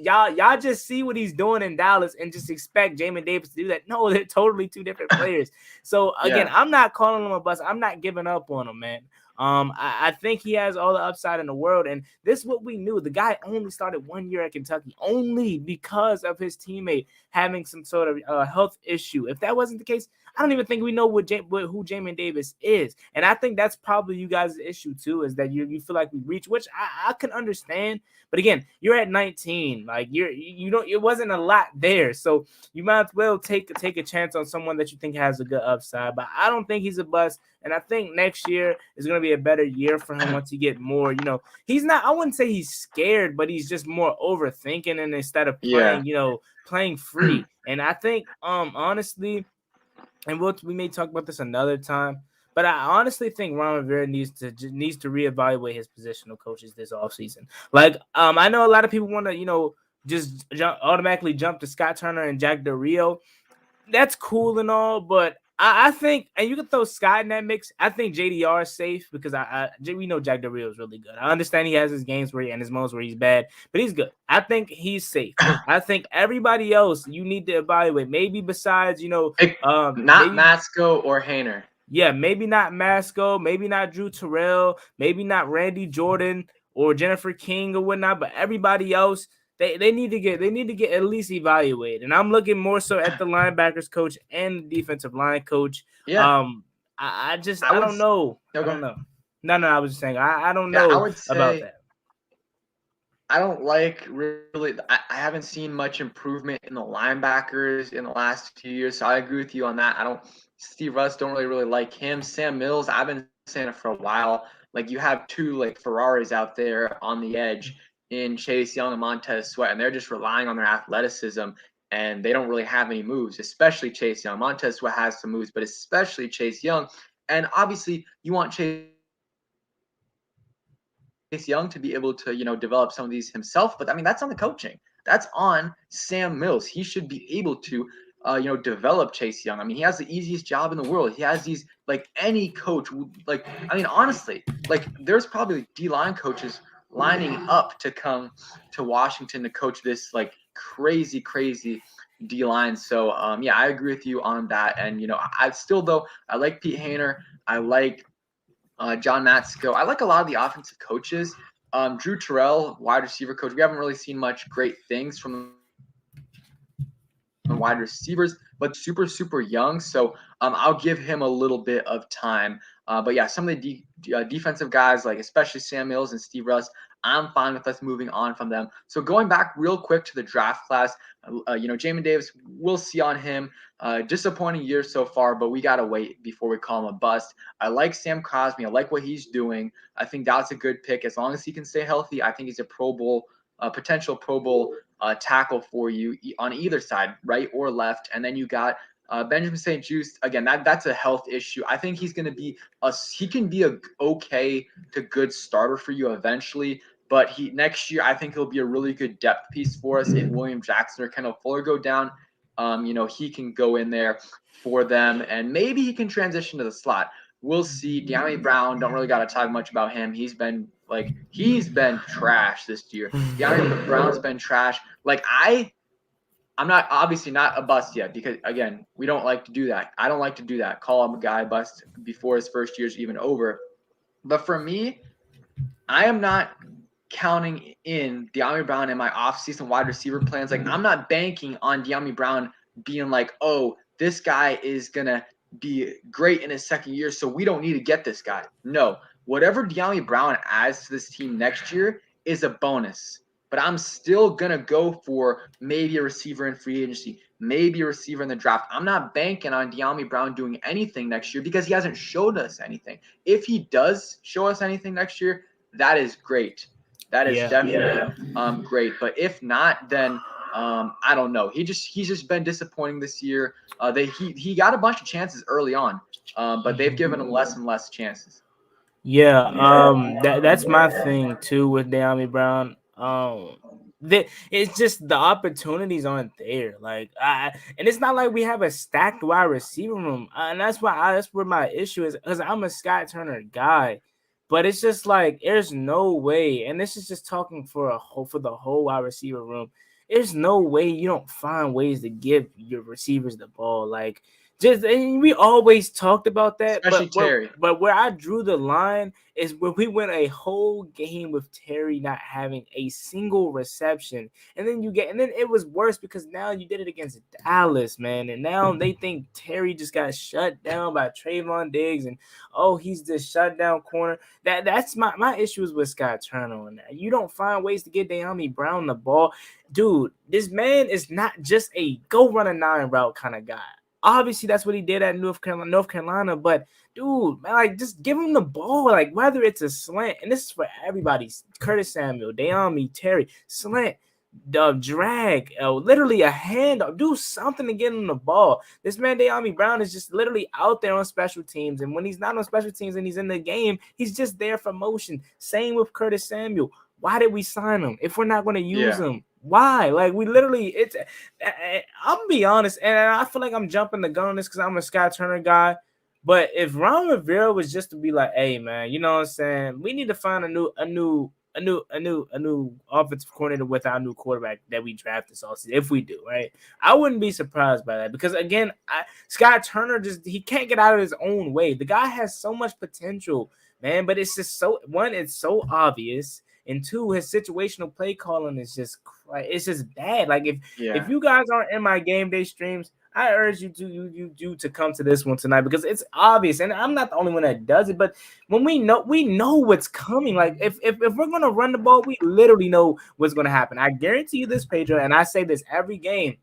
Y'all just see what he's doing in Dallas and just expect Jamin Davis to do that. No, they're totally 2 different players. So again, I'm not calling him a bust. I'm not giving up on him, man. I think he has all the upside in the world, and this is what we knew. The guy only started 1 year at Kentucky only because of his teammate having some sort of health issue. If that wasn't the case, I don't even think we know who Jamin Davis is, and I think that's probably you guys' issue too, is that you feel like we reached, which I can understand. But again, you're at 19, like you don't. It wasn't a lot there, so you might as well take a chance on someone that you think has a good upside. But I don't think he's a bust. And I think next year is going to be a better year for him once he get more, he's not, I wouldn't say he's scared, but he's just more overthinking and instead of playing, playing free. And I think, honestly, and we may talk about this another time, but I honestly think Ron Rivera needs to reevaluate his positional coaches this offseason. Like, I know a lot of people want to, just automatically jump to Scott Turner and Jack Del Rio. That's cool and all, but I think, and you can throw Scott in that mix. I think JDR is safe because we know Jack Del Rio is really good. I understand he has his games and his moments where he's bad, but he's good. I think he's safe. I think everybody else you need to evaluate. Maybe besides, not maybe, Masco or Hainer. Yeah, maybe not Masco, maybe not Drew Terrell, maybe not Randy Jordan or Jennifer King or whatnot, but everybody else. They need to get at least evaluated. And I'm looking more so at the linebackers coach and the defensive line coach. Yeah. I don't know. No, I don't know. No, I was just saying I don't know about that. I don't like really. I haven't seen much improvement in the linebackers in the last few years, so I agree with you on that. Steve Russ don't really like him. Sam Mills, I've been saying it for a while. Like you have two like Ferraris out there on the edge in Chase Young and Montez Sweat, and they're just relying on their athleticism, and they don't really have any moves, especially Chase Young. Montez Sweat has some moves, but especially Chase Young. And obviously, you want Chase Young to be able to, develop some of these himself. But I mean, that's on the coaching. That's on Sam Mills. He should be able to, develop Chase Young. I mean, he has the easiest job in the world. He has these like any coach. Like, I mean, honestly, like there's probably D line coaches lining up to come to Washington to coach this like crazy, crazy D line. So, yeah, I agree with you on that. And I still though I like Pete Hainer. I like John Matsko. I like a lot of the offensive coaches. Drew Terrell, wide receiver coach. We haven't really seen much great things from the wide receivers, but super, super young. So I'll give him a little bit of time. But yeah, some of the defensive guys, like especially Sam Mills and Steve Russ, I'm fine with us moving on from them. So going back real quick to the draft class, Jamin Davis, we'll see on him. Disappointing year so far, but we got to wait before we call him a bust. I like Sam Cosmi. I like what he's doing. I think that's a good pick. As long as he can stay healthy, I think he's a Pro Bowl, potential Pro Bowl tackle for you on either side, right or left. And then you got Benjamin St. Juste. Again, that's a health issue. I think he's going to be he can be a okay to good starter for you eventually. But next year, I think he'll be a really good depth piece for us. If William Jackson or Kendall Fuller go down, he can go in there for them, and maybe he can transition to the slot. We'll see. De'Ami Brown, don't really got to talk much about him. He's been trash this year. De'Ami Brown's been trash. Like I'm not obviously not a bust yet because again, we don't like to do that. I don't like to do that. Call him a guy bust before his first year's even over. But for me, I am not counting in De'Ami Brown in my offseason wide receiver plans. Like I'm not banking on De'Ami Brown being like, oh, this guy is gonna be great in his second year, so we don't need to get this guy. No, whatever De'Ami Brown adds to this team next year is a bonus. But I'm still gonna go for maybe a receiver in free agency, maybe a receiver in the draft. I'm not banking on De'Ami Brown doing anything next year because he hasn't showed us anything. If he does show us anything next year, that is great. That is definitely great. But if not, then I don't know. He's just been disappointing this year. He got a bunch of chances early on, but they've given him less and less chances. Yeah, that's my thing too with De'Ami Brown. It's just the opportunities aren't there. Like, and it's not like we have a stacked wide receiver room, and that's where my issue is because I'm a Scott Turner guy, but it's just like there's no way, and this is just talking for the whole wide receiver room. There's no way you don't find ways to give your receivers the ball, like. And we always talked about that, especially Terry. But where I drew the line is where we went a whole game with Terry not having a single reception, and then it was worse because now you did it against Dallas, man, and now they think Terry just got shut down by Trayvon Diggs, and he's the shutdown corner. That's my issues with Scott Turner on that. You don't find ways to get De'Ami Brown the ball, dude. This man is not just a go run a 9 route kind of guy. Obviously, that's what he did at North Carolina. But, dude, man, like, just give him the ball. Like, whether it's a slant, and this is for everybody, Curtis Samuel, De'Ami, Terry, slant, drag, literally a hand, do something to get him the ball. This man, De'Ami Brown, is just literally out there on special teams. And when he's not on special teams and he's in the game, he's just there for motion. Same with Curtis Samuel. Why did we sign him if we're not going to use him? Why? Like, we literally, I'm gonna be honest, and I feel like I'm jumping the gun on this because I'm a Scott Turner guy. But if Ron Rivera was just to be like, hey man, you know what I'm saying? We need to find a new offensive coordinator with our new quarterback that we draft this offseason. If we do, right? I wouldn't be surprised by that because again, Scott Turner he can't get out of his own way. The guy has so much potential, man, but it's just it's so obvious. And two, his situational play calling is just bad. Like if you guys aren't in my game day streams, I urge you to come to this one tonight because it's obvious. And I'm not the only one that does it, but when we know what's coming. Like if we're gonna run the ball, we literally know what's gonna happen. I guarantee you this, Pedro, and I say this every game.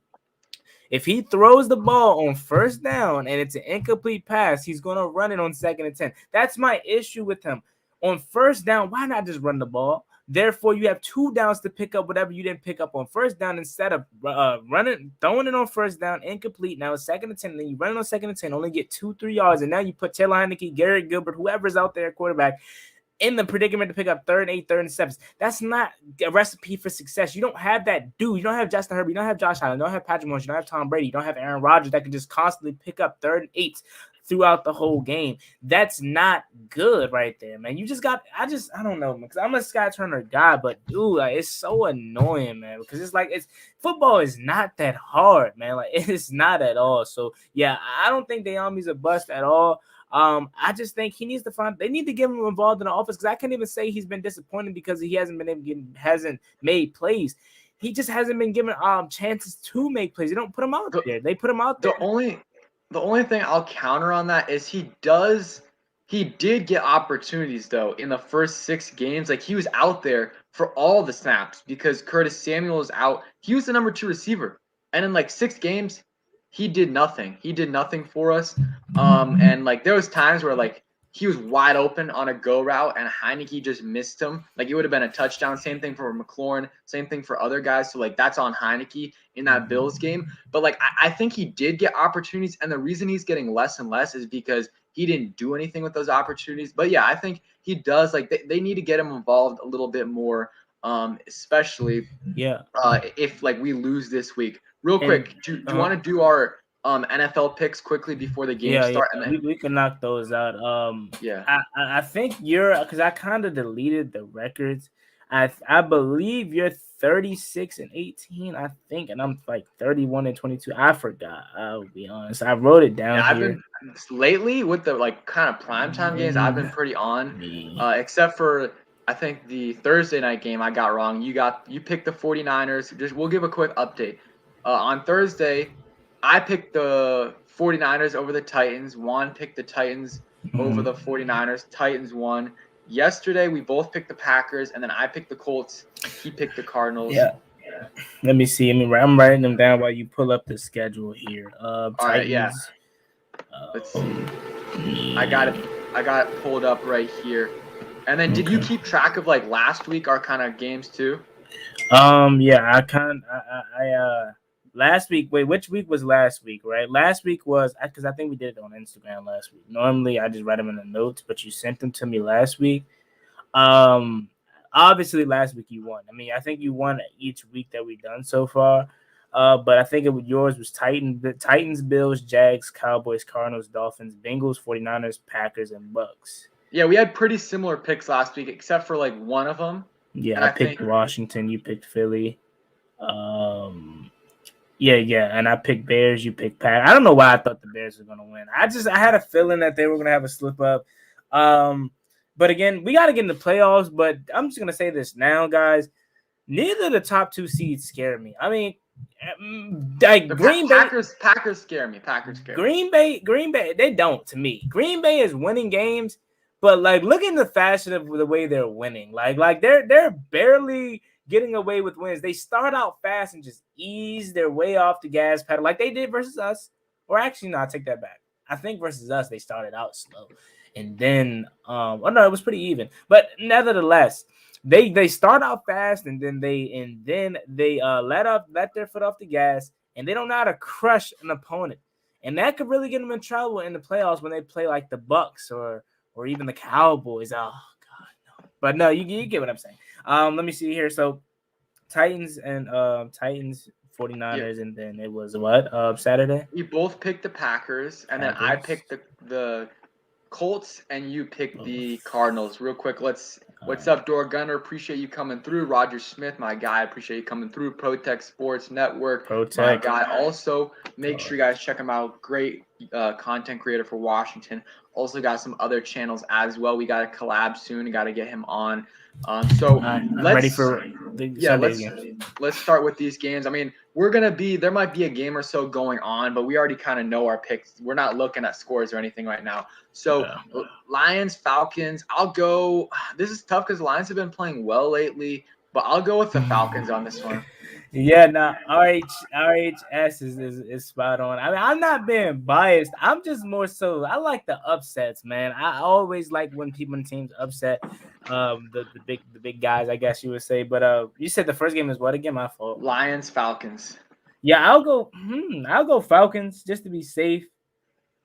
If he throws the ball on first down and it's an incomplete pass, he's gonna run it on 2nd and 10. That's my issue with him. On first down, why not just run the ball? Therefore, you have 2 downs to pick up whatever you didn't pick up on first down instead of throwing it on first down, incomplete. Now it's 2nd and 10, then you run it on 2nd and 10, only get 2-3 yards, and now you put Taylor Heineke, Garrett Gilbert, whoever's out there, quarterback, in the predicament to pick up 3rd and 8, 3rd and 7. That's not a recipe for success. You don't have that dude. You don't have Justin Herbert. You don't have Josh Allen. You don't have Patrick Mahomes. You don't have Tom Brady. You don't have Aaron Rodgers that can just constantly pick up 3rd and 8 throughout the whole game. That's not good right there, man. You just got, I don't know, man, because I'm a Scott Turner guy, but dude, like, it's so annoying, man, because it's like, football is not that hard, man. Like, it's not at all. So yeah, I don't think Dayami's a bust at all. I just think he needs to they need to get him involved in the offense, because I can't even say he's been disappointed because he hasn't made plays. He just hasn't been given chances to make plays. They don't put him out there. They put him out there. The only thing I'll counter on that is he did get opportunities though in the first 6 games. Like, he was out there for all the snaps because Curtis Samuel is out. He was the number 2 receiver. And in like 6 games, he did nothing. He did nothing for us. And like there was times where like he was wide open on a go route and Heineke just missed him. Like, it would have been a touchdown. Same thing for McLaurin. Same thing for other guys. So like that's on Heineke in that Bills game. But like I think he did get opportunities, and the reason he's getting less and less is because he didn't do anything with those opportunities. But yeah, I think he does. Like they need to get him involved a little bit more, especially if like we lose this week. Real quick, do you want to do our NFL picks quickly before the game start? Yeah. And then we can knock those out. I think because I kind of deleted the records. I believe you're 36-18, I think, and I'm like 31-22. I forgot. I'll be honest. I wrote it down here. Lately with the like kind of primetime games, I've been pretty on, except for I think the Thursday night game I got wrong. You picked the 49ers. We'll give a quick update. On Thursday, I picked the 49ers over the Titans. Juan picked the Titans over the 49ers. Titans won. Yesterday, we both picked the Packers, and then I picked the Colts. He picked the Cardinals. Yeah. Let me see. I'm writing them down while you pull up the schedule here. All right, yeah. Let's see. I got it pulled up right here. And then, did you keep track of like last week our kind of games too? Yeah, last week. Wait, which week was last week? Right, last week was because I think we did it on Instagram last week. Normally, I just write them in the notes, but you sent them to me last week. Obviously, last week you won. I mean, I think you won each week that we've done so far. But I think yours was Titans, Bills, Jags, Cowboys, Cardinals, Dolphins, Bengals, 49ers, Packers, and Bucks. Yeah, we had pretty similar picks last week, except for like one of them. Yeah, I picked Washington. You picked Philly. Yeah, and I picked Bears. You picked Packers. I don't know why I thought the Bears were going to win. I had a feeling that they were going to have a slip up. But again, we got to get in the playoffs. But I'm just going to say this now, guys. Neither of the top 2 seeds scare me. I mean, like Packers scare me. Green Bay, they don't to me. Green Bay is winning games, but like look at the fashion of the way they're winning. Like they're barely getting away with wins. They start out fast and just ease their way off the gas pedal, like they did versus us. Or actually, no, I take that back. I think versus us, they started out slow, and then it was pretty even. But nevertheless, they start out fast, and then they let their foot off the gas, and they don't know how to crush an opponent, and that could really get them in trouble in the playoffs when they play like the Bucks or even the Cowboys. Oh God, no! But no, you get what I'm saying. Let me see here. So Titans, 49ers, and then it was what Saturday. We both picked the Packers, and then I picked the Colts, and you picked the Cardinals. Real quick, what's up, Door Gunner? Appreciate you coming through. Roger Smith, my guy, appreciate you coming through. Protect Sports Network, my guy. Also, make sure you guys check him out. Great content creator for Washington. Also got some other channels as well. We got a collab soon. Got to get him on. Ready for let's start with these games. I mean, there might be a game or so going on, but we already kind of know our picks. We're not looking at scores or anything right now. So Lions, Falcons, I'll go. This is tough because Lions have been playing well lately, but I'll go with the Falcons on this one. Yeah, no, RHS is spot on. I mean, I'm not being biased. I'm just more so I like the upsets, man. I always like when people in teams upset the big guys, I guess you would say. But you said the first game is what again? My fault. Lions, Falcons. Yeah, I'll go Falcons just to be safe.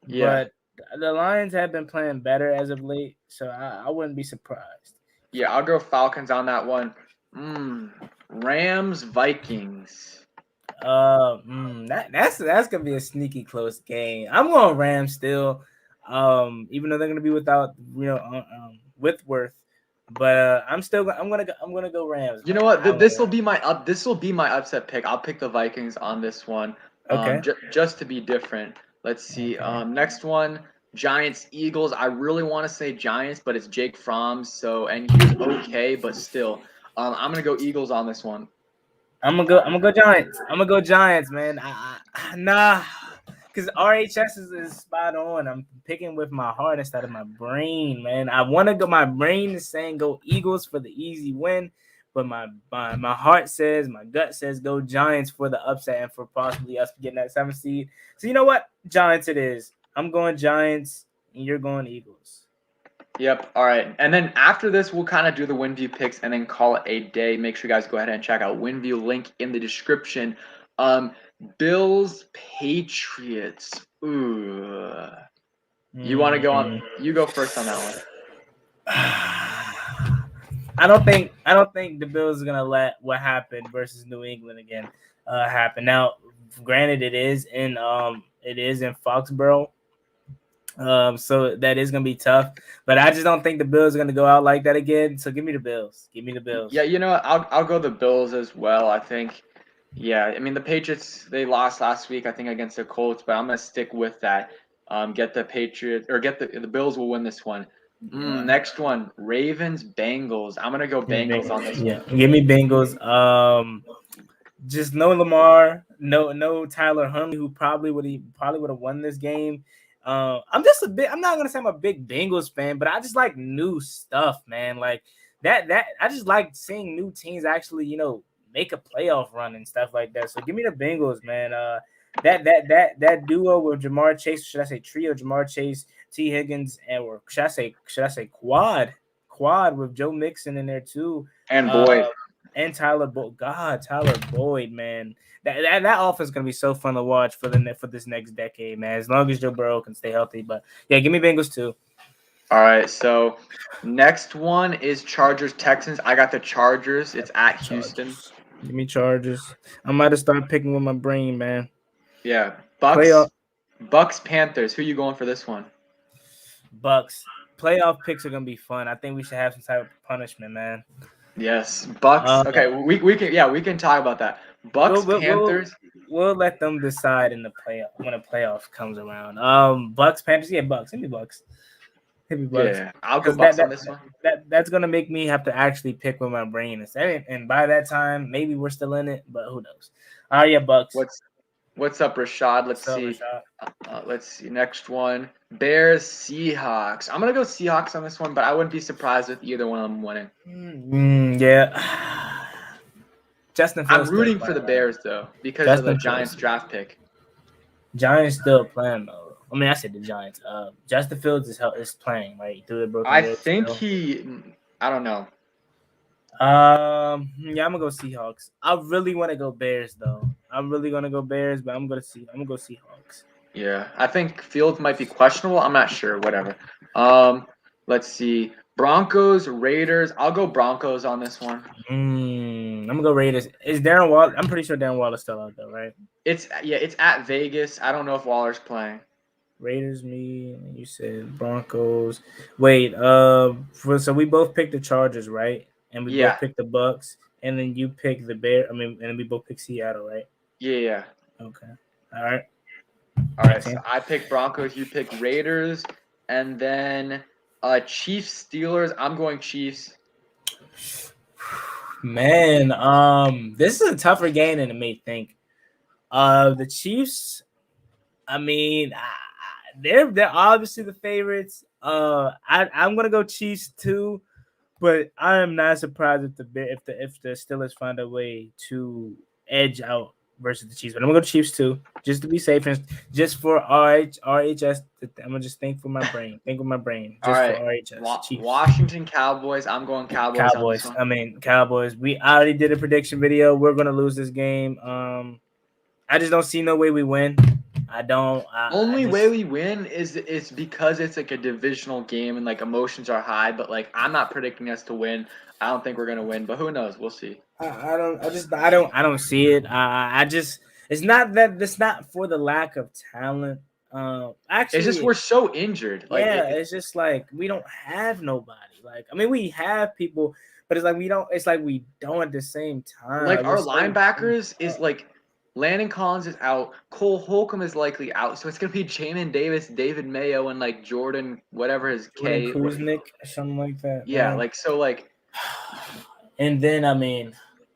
Yeah. But the Lions have been playing better as of late, so I wouldn't be surprised. Yeah, I'll go Falcons on that one. Rams, Vikings. That's gonna be a sneaky close game. I'm going Rams still, even though they're gonna be without Whitworth, but I'm gonna go Rams, You know man. what? This will be my upset pick. I'll pick the Vikings on this one. Okay. Just to be different. Let's see. Okay. Next one, Giants, Eagles. I really want to say Giants, but it's Jake Fromm. So and he was okay, but still, I'm gonna go Eagles on this one. I'm gonna go Giants. I'm gonna go Giants, man. Nah, because RHS is spot on. I'm picking with my heart instead of my brain, man. I want to go. My brain is saying go Eagles for the easy win, but my heart says, my gut says go Giants for the upset and for possibly us getting that 7th seed. So you know what, Giants it is. I'm going Giants, and you're going Eagles. Yep. All right. And then after this, we'll kind of do the WinView picks and then call it a day. Make sure you guys go ahead and check out WinView. Link in the description. Bills, Patriots. Ooh. You want to go on? You go first on that one. I don't think the Bills are gonna let what happened versus New England again happen. Now, granted, it is in Foxborough, so that is gonna be tough. But I just don't think the Bills are gonna go out like that again. So give me the Bills. Give me the Bills. Yeah, you know what? I'll go the Bills as well. I think. Yeah, I mean the Patriots they lost last week I think against the Colts, but I'm gonna stick with that. Get the Patriots or get the Bills will win this one. Yeah. Next one, Ravens, Bengals. I'm gonna go Bengals on this Yeah, one. give me Bengals. Just no Lamar, no Tyler Huntley, who probably would have won this game. I'm not gonna say I'm a big Bengals fan, but I just like new stuff, man. Like that I just like seeing new teams actually, make a playoff run and stuff like that. So give me the Bengals, man. That duo with Jamar Chase, should I say trio, Jamar Chase, T. Higgins, and or should I say quad with Joe Mixon in there too. And Boyd. And Tyler Boyd, man. That offense is gonna be so fun to watch for this next decade, man. As long as Joe Burrow can stay healthy. But yeah, give me Bengals too. All right, so next one is Chargers, Texans. I got the Chargers. It's at Houston. Give me Chargers. I might have started picking with my brain, man. Yeah, Bucks, Panthers. Who you going for this one? Bucks. Playoff picks are gonna be fun. I think we should have some type of punishment, man. Yes, Bucks. Okay, we can talk about that. Bucks, Panthers. We'll let them decide in the playoff when a playoff comes around. Bucks, Panthers. Yeah, Bucks. Give me Bucks. Yeah, I'll go Bucks on this one. That's gonna make me have to actually pick with my brain instead. And by that time, maybe we're still in it, but who knows? Yeah, Bucks. What's up, Rashad? Let's see. Let's see. Next one, Bears, Seahawks. I'm gonna go Seahawks on this one, but I wouldn't be surprised with either one of them winning. Yeah. Justin Fields. I'm rooting for the Bears though because of the Giants draft pick. Giants still playing though. I mean, I said the Giants. Justin Fields is playing right through the broken. I think I don't know. Yeah, I'm gonna go Seahawks. I really want to go Bears though. I'm really gonna go Bears, but I'm gonna go Seahawks. Yeah, I think Fields might be questionable. I'm not sure. Whatever. Let's see. Broncos, Raiders. I'll go Broncos on this one. I'm gonna go Raiders. Is Darren Waller? I'm pretty sure Darren Waller's still out there, right? It's at Vegas. I don't know if Waller's playing. Raiders, you said Broncos. Wait, so we both picked the Chargers, right? And we both picked the Bucks, and then you picked the Bear. And we both picked Seattle, right? Yeah. Okay. All right. So I picked Broncos. You picked Raiders, and then Chiefs, Steelers. I'm going Chiefs. Man, this is a tougher game than it may think. The Chiefs. I mean, they're obviously the favorites. I'm gonna go Chiefs too, but I am not surprised if the Steelers find a way to edge out versus the Chiefs. But I'm gonna go Chiefs too, just to be safe and just for RHS. I'm gonna just think with my brain. Think with my brain, All just for right. RHS. Chiefs. Washington Cowboys. I'm going Cowboys on this Cowboys. one. I mean Cowboys. We already did a prediction video. We're gonna lose this game. I just don't see no way we win. I don't. I Only way just. we win is because it's like a divisional game and like emotions are high. But like I'm not predicting us to win. I don't think we're gonna win, but who knows? We'll see. I don't. I don't see it. I just. It's not that. It's not for the lack of talent. It's just Actually, we're so injured. Like yeah. It's just like we don't have nobody. Like I mean, we have people, but it's like we don't. It's like we don't at the same time. like Like we're our so. linebackers is like Landon Collins is out. Cole Holcomb is likely out. So it's gonna be Jamin Davis, David Mayo, and like Jordan, whatever his Jordan K. Kuznick, something like that, Yeah, man. like so like And then I mean,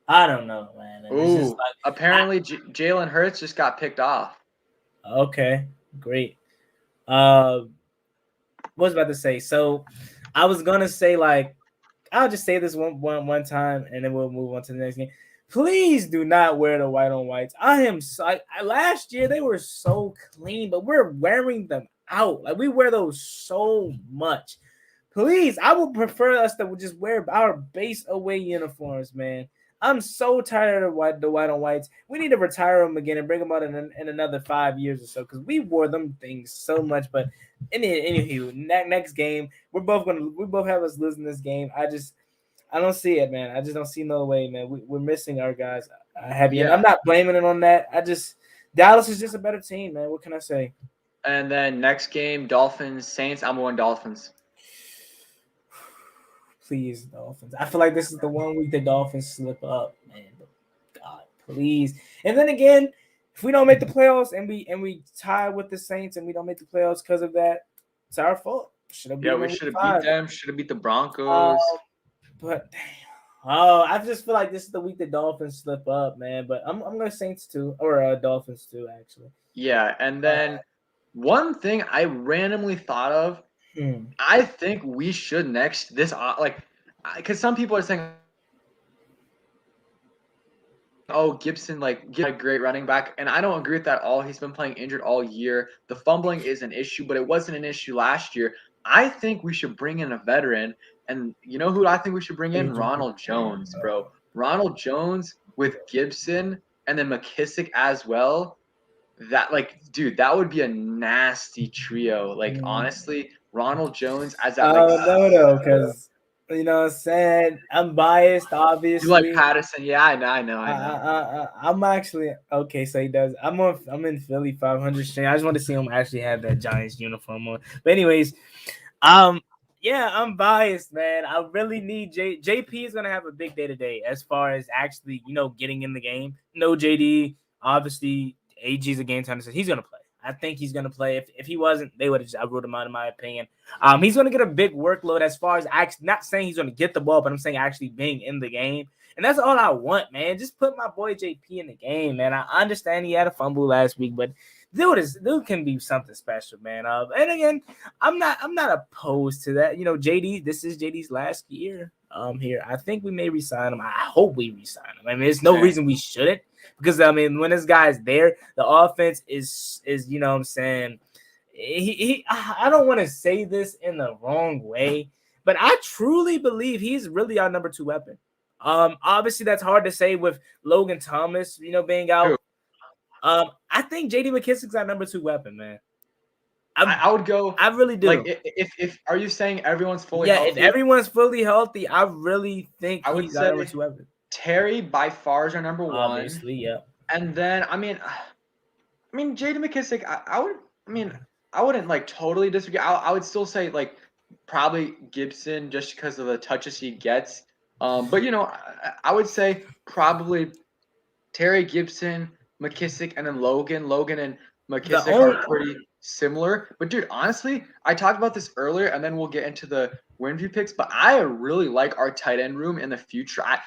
I don't know, man. And it's just ooh. like Apparently Jalen Hurts just got picked off. okay, great. Uh, what was I about to say? So I was gonna say like I'll just say this one time, and then we'll move on to the next game. Please do not wear the white on whites. I am so last year they were so clean, but we're wearing them out. Like we wear those so much. Please, I would prefer us to just wear our base away uniforms, man. I'm so tired of the white on whites. We need to retire them again and bring them out in another 5 years or so because we wore them things so much. But anywho, next game, we both have us losing this game. I don't see it, man. I just don't see no way, man. We're missing our guys heavy, and Yeah. I'm not blaming it on that. Dallas is just a better team, man. What can I say? And then next game, Dolphins, Saints. I'm going Dolphins. Please, Dolphins. I feel like this is the one week the Dolphins slip up, man. But God, please. And then again, if we don't make the playoffs and we tie with the Saints and we don't make the playoffs because of that, it's our fault. Should have Yeah, been we week should have beat 5. them. Should have beat the Um, Broncos. but damn. Oh, I just feel like this is the week the Dolphins slip up, man. But I'm going Saints too, or Dolphins too, actually. Yeah, and then one thing I randomly thought of, Hmm. I think we should next this like because some people are saying, oh, Gibson get a great running back, and I don't agree with that at all. He's been playing injured all year. The fumbling is an issue, but it wasn't an issue last year. I think we should bring in a veteran, and you know who I think we should bring in? Ronald Jones, bro. Ronald Jones with Gibson and then McKissick as well. That dude, that would be a nasty trio. Like honestly, Ronald Jones as that No, because you know what I'm saying? I'm biased, you like obviously. Patterson. Yeah, I know. I'm actually okay. So he does. I'm in Philly 500 string. I just want to see him actually have that Giants uniform on. But anyways, um, yeah, I'm biased, man. I really need JP is gonna have a big day today as far as actually getting in the game. No JD, obviously AG's a game time decision. He's gonna play. I think he's gonna play. If he wasn't, they would have just I ruled him out in my opinion. He's gonna get a big workload as far as actually not saying he's gonna get the ball, but I'm saying actually being in the game. And that's all I want, man. Just put my boy JP in the game, man. I understand he had a fumble last week, but dude can be something special, man. And again, I'm not opposed to that. JD, this is JD's last year here. I think we may resign him. I hope we resign him. I mean, there's no reason we shouldn't, because I mean, when this guy's there, the offense is what I'm saying. I don't want to say this in the wrong way, but I truly believe he's really our number 2 weapon. Obviously that's hard to say with Logan Thomas, being out. I think JD McKissick's our number 2 weapon, man. I would go. I really do. Like, if are you saying everyone's fully healthy? If everyone's fully healthy, I really think I would he's say our number 2 weapon. Terry by far is our number 1. Obviously, yeah. And then I mean, J.D. McKissick, I wouldn't like totally disagree. I would still say like probably Gibson just because of the touches he gets. But I would say probably Terry, Gibson, McKissick, and then Logan. Logan and McKissick are pretty similar. But dude, honestly, I talked about this earlier, and then we'll get into the win view picks. But I really like our tight end room in the future. I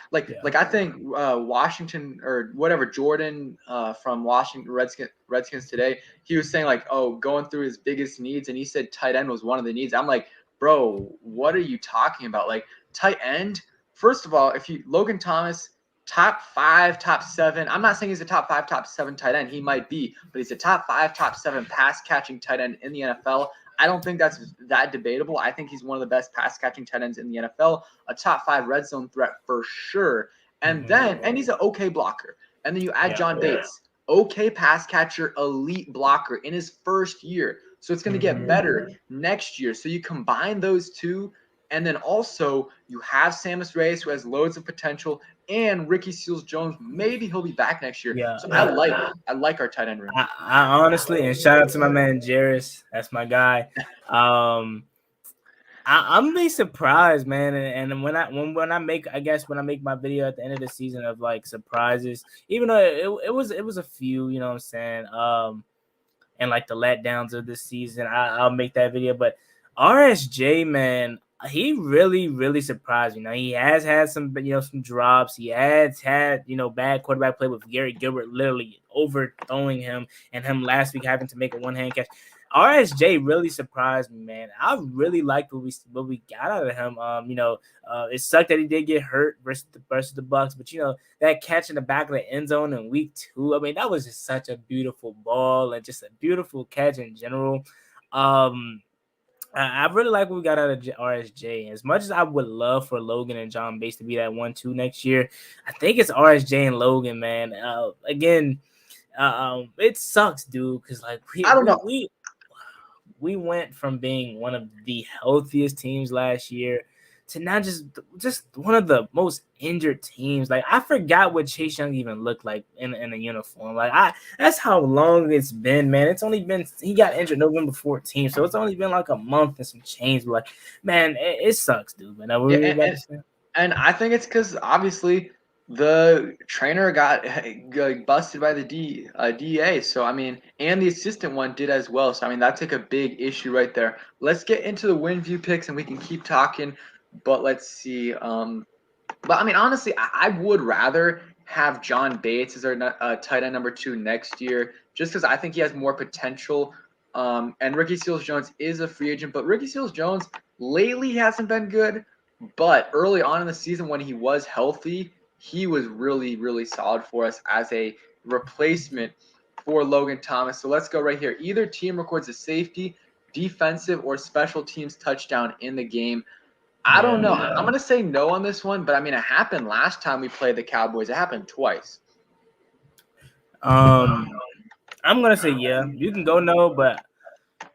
think Washington or whatever Jordan from Washington Redskins today, he was saying like, oh, going through his biggest needs, and he said tight end was one of the needs. I'm like, bro, what are you talking about? Like tight end. First of all, if you Logan Thomas, top 5, top 7. I'm not saying he's a top 5, top 7 tight end. He might be, but he's a top 5, top 7 pass catching tight end in the NFL. I don't think that's that debatable. I think he's one of the best pass catching tight ends in the NFL, a top 5 red zone threat for sure. And he's an okay blocker. And then you add John Bates, okay pass catcher, elite blocker in his first year. So it's going to get better next year. So you combine those two, and then also you have Sammis Reyes, who has loads of potential, and Ricky Seals-Jones. Maybe he'll be back next year. So I like our tight end room. I honestly, and shout out to my man Jairus, that's my guy. I'm be surprised, man. And when I make my video at the end of the season of like surprises, even though it was a few, you know what I'm saying, and like the letdowns of this season, I'll make that video. But RSJ, man, he really surprised me. Now he has had some drops. He has had bad quarterback play with Gary Gilbert literally overthrowing him, and him last week having to make a one-hand catch. RSJ really surprised me, man. I really liked what we got out of him. It sucked that he did get hurt versus the Bucs, but that catch in the back of the end zone in week 2. I mean, that was just such a beautiful ball and just a beautiful catch in general. I really like what we got out of RSJ. As much as I would love for Logan and John Bates to be that 1-2 next year, I think it's RSJ and Logan, man. Again, it sucks, dude, because like I don't know. We went from being one of the healthiest teams last year to now just one of the most injured teams. Like, I forgot what Chase Young even looked like in a uniform. Like, that's how long it's been, man. It's only been, he got injured November 14th, so it's only been like a month and some change. But like, man, it sucks, dude. Man, and I think it's because obviously the trainer got busted by the DA. So, I mean, and the assistant one did as well. So, I mean, that's like a big issue right there. Let's get into the win view picks and we can keep talking. But let's see. But, I mean, honestly, I would rather have John Bates as our tight end number 2 next year just because I think he has more potential. And Ricky Seals-Jones is a free agent. But Ricky Seals-Jones lately hasn't been good. But early on in the season when he was healthy, he was really solid for us as a replacement for Logan Thomas. So let's go right here. Either team records a safety, defensive, or special teams touchdown in the game. I don't know. I'm going to say no on this one, but I mean, it happened last time we played the Cowboys. It happened twice. I'm going to say yeah. You can go no, but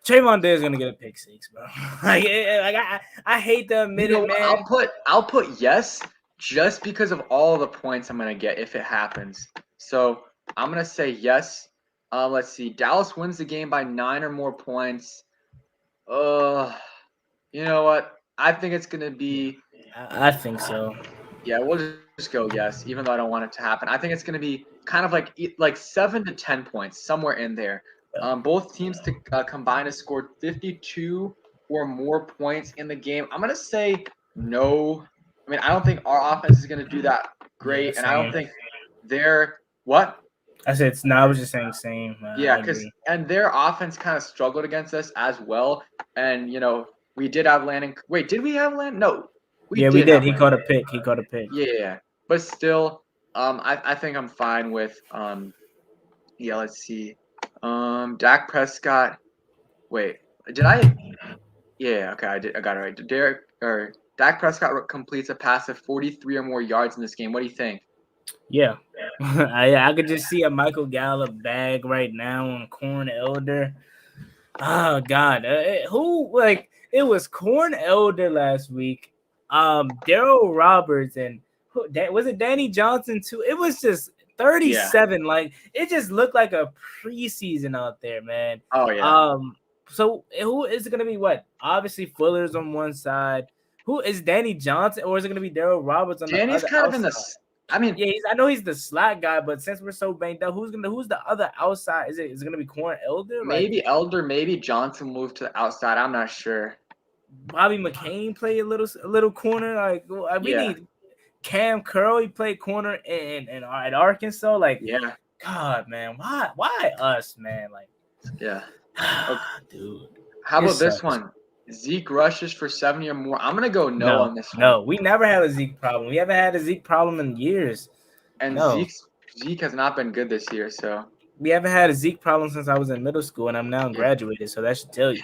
Trayvon Diggs is going to get a pick 6, bro. I hate to admit it, man. I'll put yes, just because of all the points I'm going to get if it happens. So I'm going to say yes. Let's see. Dallas wins the game by 9 or more points. You know what? I think it's going to be. I think so. Yeah, we'll just go yes, even though I don't want it to happen. I think it's going to be kind of like 7 to 10 points, somewhere in there. Both teams combined to score 52 or more points in the game. I'm going to say no. I mean, I don't think our offense is going to do that great, and I don't think they're what? I said no. I was just saying same. Yeah, and their offense kind of struggled against us as well. And we did have Landon. Wait, did we have Landon? No, we did. He caught a pick. Yeah, but still, I think I'm fine with yeah. Let's see. Dak Prescott. Wait, did I? Yeah, okay, I got it right. Dak Prescott completes a pass of 43 or more yards in this game. What do you think? Yeah. I could just see a Michael Gallup bag right now on Corn Elder. Oh, God. It was Corn Elder last week. Daryl Roberts and was it Danny Johnson too? It was just 37. Yeah. Like, it just looked like a preseason out there, man. Oh, yeah. So who is it going to be? What? Obviously, Fuller's on one side. Who is Danny Johnson, or is it going to be Daryl Roberts on Danny's the other? Kind of in the. I mean, yeah, I know he's the slot guy, but since we're so banged up, who's the other outside? Is it going to be Corn Elder? Maybe Elder, maybe Johnson moved to the outside. I'm not sure. Bobby McCain play a little corner. Like, we need Cam Curl. He played corner at Arkansas. Like, yeah. God, man, why us, man? Like, yeah. Okay. Dude. How about this one? Zeke rushes for 70 or more. I'm going to go no on this one. No, we never had a Zeke problem. We haven't had a Zeke problem in years. And No, Zeke has not been good this year, so we haven't had a Zeke problem since I was in middle school, and I'm now yeah. graduated. So that should tell you.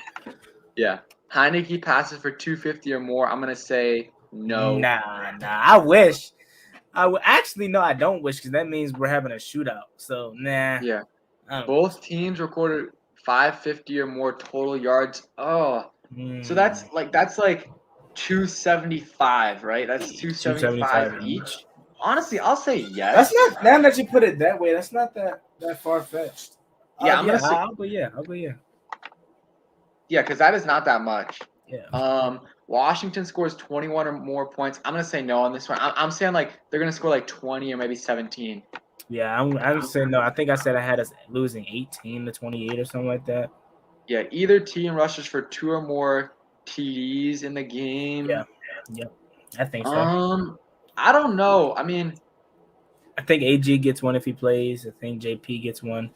Yeah. Heineke passes for 250 or more. I'm gonna say no. Nah. I wish. I would actually no. I don't wish because that means we're having a shootout. So nah. Yeah. I don't think Both so. teams recorded 550 or more total yards. Oh, so Hmm. that's like 275, right? That's 275 275 each. each. Honestly, I'll say That's yes. not now that you put it that way. That's not that far fetched. Yeah, I'm Yeah, gonna say I'll go. Yeah, I'll go. Yeah, yeah, because that is not that much. yeah. Washington scores 21 or more points. I'm gonna say no on this one. I'm saying like they're gonna score like 20 or maybe 17. Yeah, I'm saying no. I think I said I had us losing 18-28 or something like that. Yeah, either team rushes for 2 or more TDs in the Yeah, game. yep. I think so. Um, I don't know. I mean, I think AG gets one if he plays. I think JP gets one.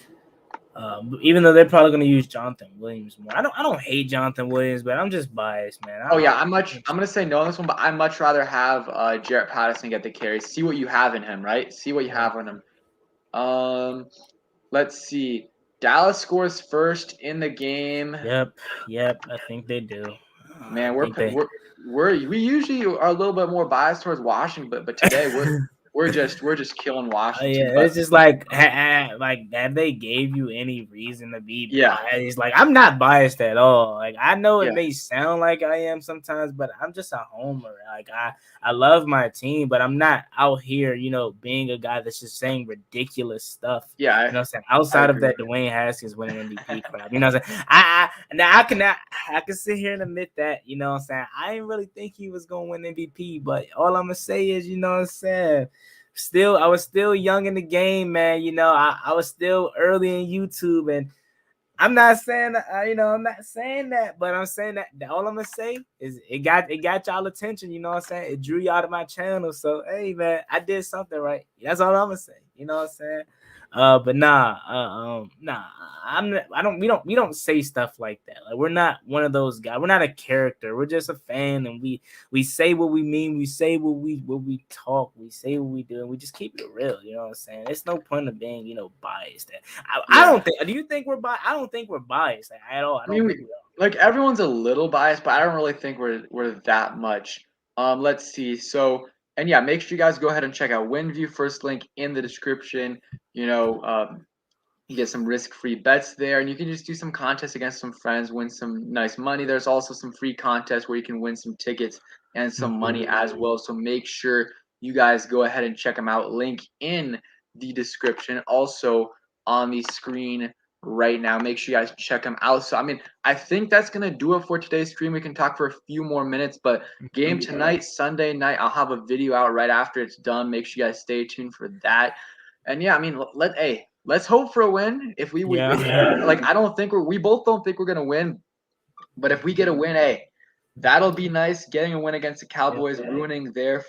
Even though they're probably going to use Jonathan Williams more. I don't hate Jonathan Williams, but I'm just biased, man. oh yeah, I'm gonna say no on this one, but I'd much rather have Jarrett Patterson get the carries. See what you have in him, right? See what you Yeah. have in him. Um, let's see. Dallas scores first in the game. Yep. I think they do. I Man, think they. we usually are a little bit more biased towards Washington, but today we're just killing Washington. Yeah, But it's just like have they gave you any reason to be yeah, biased? Like I'm not biased at all. Like I know it yeah, may sound like I am sometimes, but I'm just a homer. Like I love my team, but I'm not out here, being a guy that's just saying ridiculous stuff. yeah. You know what I'm saying? I Outside of agree. that Dwayne Haskins winning MVP crap. You know what I'm saying? I can sit here and admit that, you know what I'm saying? I didn't really think he was gonna win MVP, but all I'm gonna say is, you know what I'm saying? I was still young in the game, man. I was still early in YouTube, and I'm not saying I'm not saying that, but I'm saying that all I'm gonna say is it got y'all attention. You know what I'm saying? It drew y'all to my channel. So hey, man, I did something right. That's all I'm gonna say. You know what I'm saying? But nah. We don't say stuff like that. Like we're not one of those guys. We're not a character. We're just a fan, and we say what we mean. We say what we talk. We say what we do, and we just keep it real. You know what I'm saying? It's no point of being biased. I Yeah. don't think. Do you think we're biased? I don't think we're biased at all. I I mean, don't think we are. like everyone's a little biased, but I don't really think we're that much. Let's see. So, and yeah, make sure you guys go ahead and check out WinView. First link in the description. You know, you get some risk-free bets there, and you can just do some contests against some friends, win some nice money. There's also some free contests where you can win some tickets and some money as well. So make sure you guys go ahead and check them out. Link in the description. Also on the screen right now. Make sure you guys check them out. So, I mean, I think that's going to do it for today's stream. We can talk for a few more minutes, but game tonight, Sunday night, I'll have a video out right after it's done. Make sure you guys stay tuned for that. And yeah, I mean, let's hope for a win. If Yeah. like, I don't think we both don't think we're going to win, but if we get a win, hey, that'll be nice. Getting a win against the Cowboys, ruining their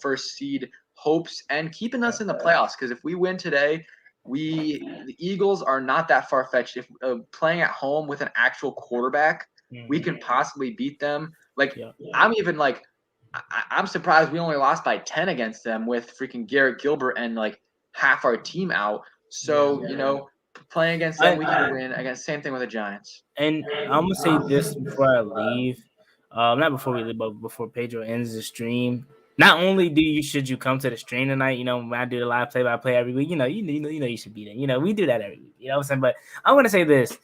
first seed hopes and keeping us in the playoffs. Because if we win today, the Eagles are not that far fetched. If playing at home with an actual quarterback, we can possibly beat them. Like Yeah. I'm even like I'm surprised we only lost by 10 against them with freaking Garrett Gilbert and like half our team out. So playing against them, we can win. Against same thing with the Giants. And I'm gonna say this before I leave. Not before we leave, but before Pedro ends the stream. Not only should you come to the stream tonight, when I do the live play-by-play every week, you should be there. We do that every week. You know what I'm saying? But I'm gonna say this.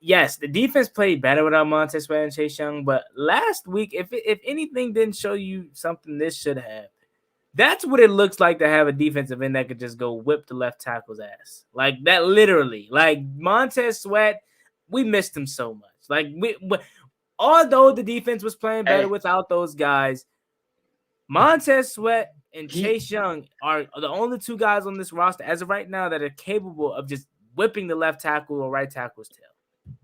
Yes, the defense played better without Montez Sweat and Chase Young, but last week, if anything didn't show you something, this should have. That's what it looks like to have a defensive end that could just go whip the left tackle's ass. Like that, literally. Like Montez Sweat, we missed him so much. Like although the defense was playing better Hey, without those guys, Montez Sweat and he Chase Young are the only two guys on this roster as of right now that are capable of just whipping the left tackle or right tackle's tail.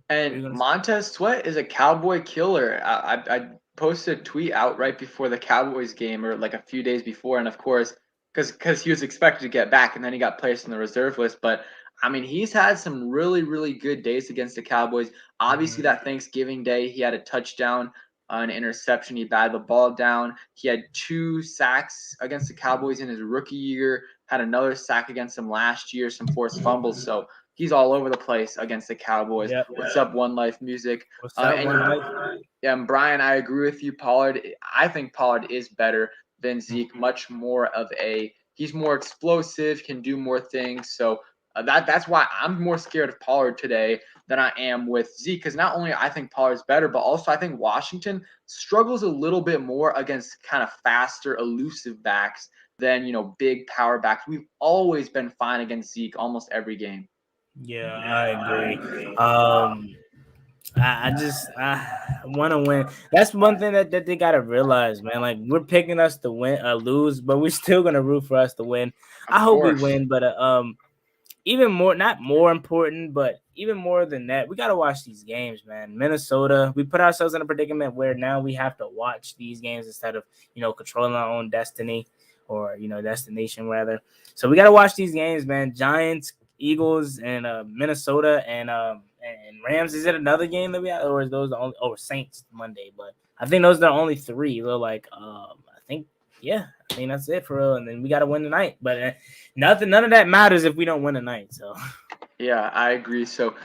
and Montez Sweat is a Cowboy killer. I posted a tweet out right before the Cowboys game, or like a few days before, and of course, because he was expected to get back, and then he got placed on the reserve list. But I mean, he's had some really good days against the Cowboys. Obviously, that Thanksgiving day, he had a touchdown an interception. He batted the ball down. He had 2 sacks against the Cowboys in his rookie year, had another sack against them last year, some forced fumbles. So he's all over the place against the Cowboys. Yep. What's up, One Life Music? What's up, And One Life? yeah, and Brian, I agree with you. I think Pollard is better than Zeke, much more of he's more explosive, can do more things. So that's why I'm more scared of Pollard today than I am with Zeke, because not only I think Pollard's better, but also I think Washington struggles a little bit more against kind of faster, elusive backs than big power backs. We've always been fine against Zeke almost every game. Yeah, I agree. I just want to win. That's one thing that they gotta realize, man. Like, we're picking us to win or lose, but we're still gonna root for us to win. Of I hope we course. win, but even more, not more important, but even more than that, we gotta watch these games, man. Minnesota, we put ourselves in a predicament where now we have to watch these games instead of controlling our own destiny or destination rather. So we gotta watch these games, man. Giants, Eagles, and Minnesota and Rams. Is it another game that we have, or is those the only? Oh, Saints Monday, but I think those are the only 3. They're like, I think, yeah, I mean that's it for real. And then we got to win tonight, but none of that matters if we don't win tonight. So yeah, I agree. So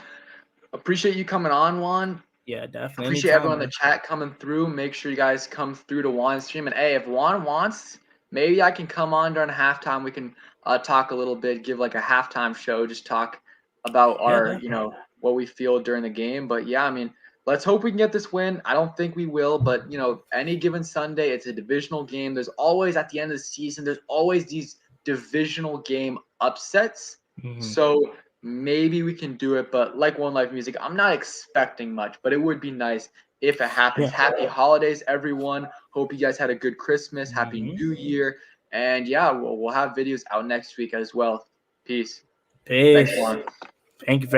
appreciate you coming on, Juan. Yeah, definitely. Appreciate Anytime, everyone in the chat coming through. Make sure you guys come through to Juan's stream. And hey, if Juan wants, maybe I can come on during halftime. We can talk a little bit, give like a halftime show, just talk about our, what we feel during the game. But yeah, I mean, let's hope we can get this win. I don't think we will, but any given Sunday, it's a divisional game. There's always at the end of the season, there's always these divisional game upsets. Mm-hmm. So maybe we can do it, but like One Life Music, I'm not expecting much, but it would be nice if it happens. Yeah. Happy holidays, everyone. Hope you guys had a good Christmas. Happy New Year. And yeah, we'll have videos out next week as well. Peace. Peace. Thanks, Juan. Thank you for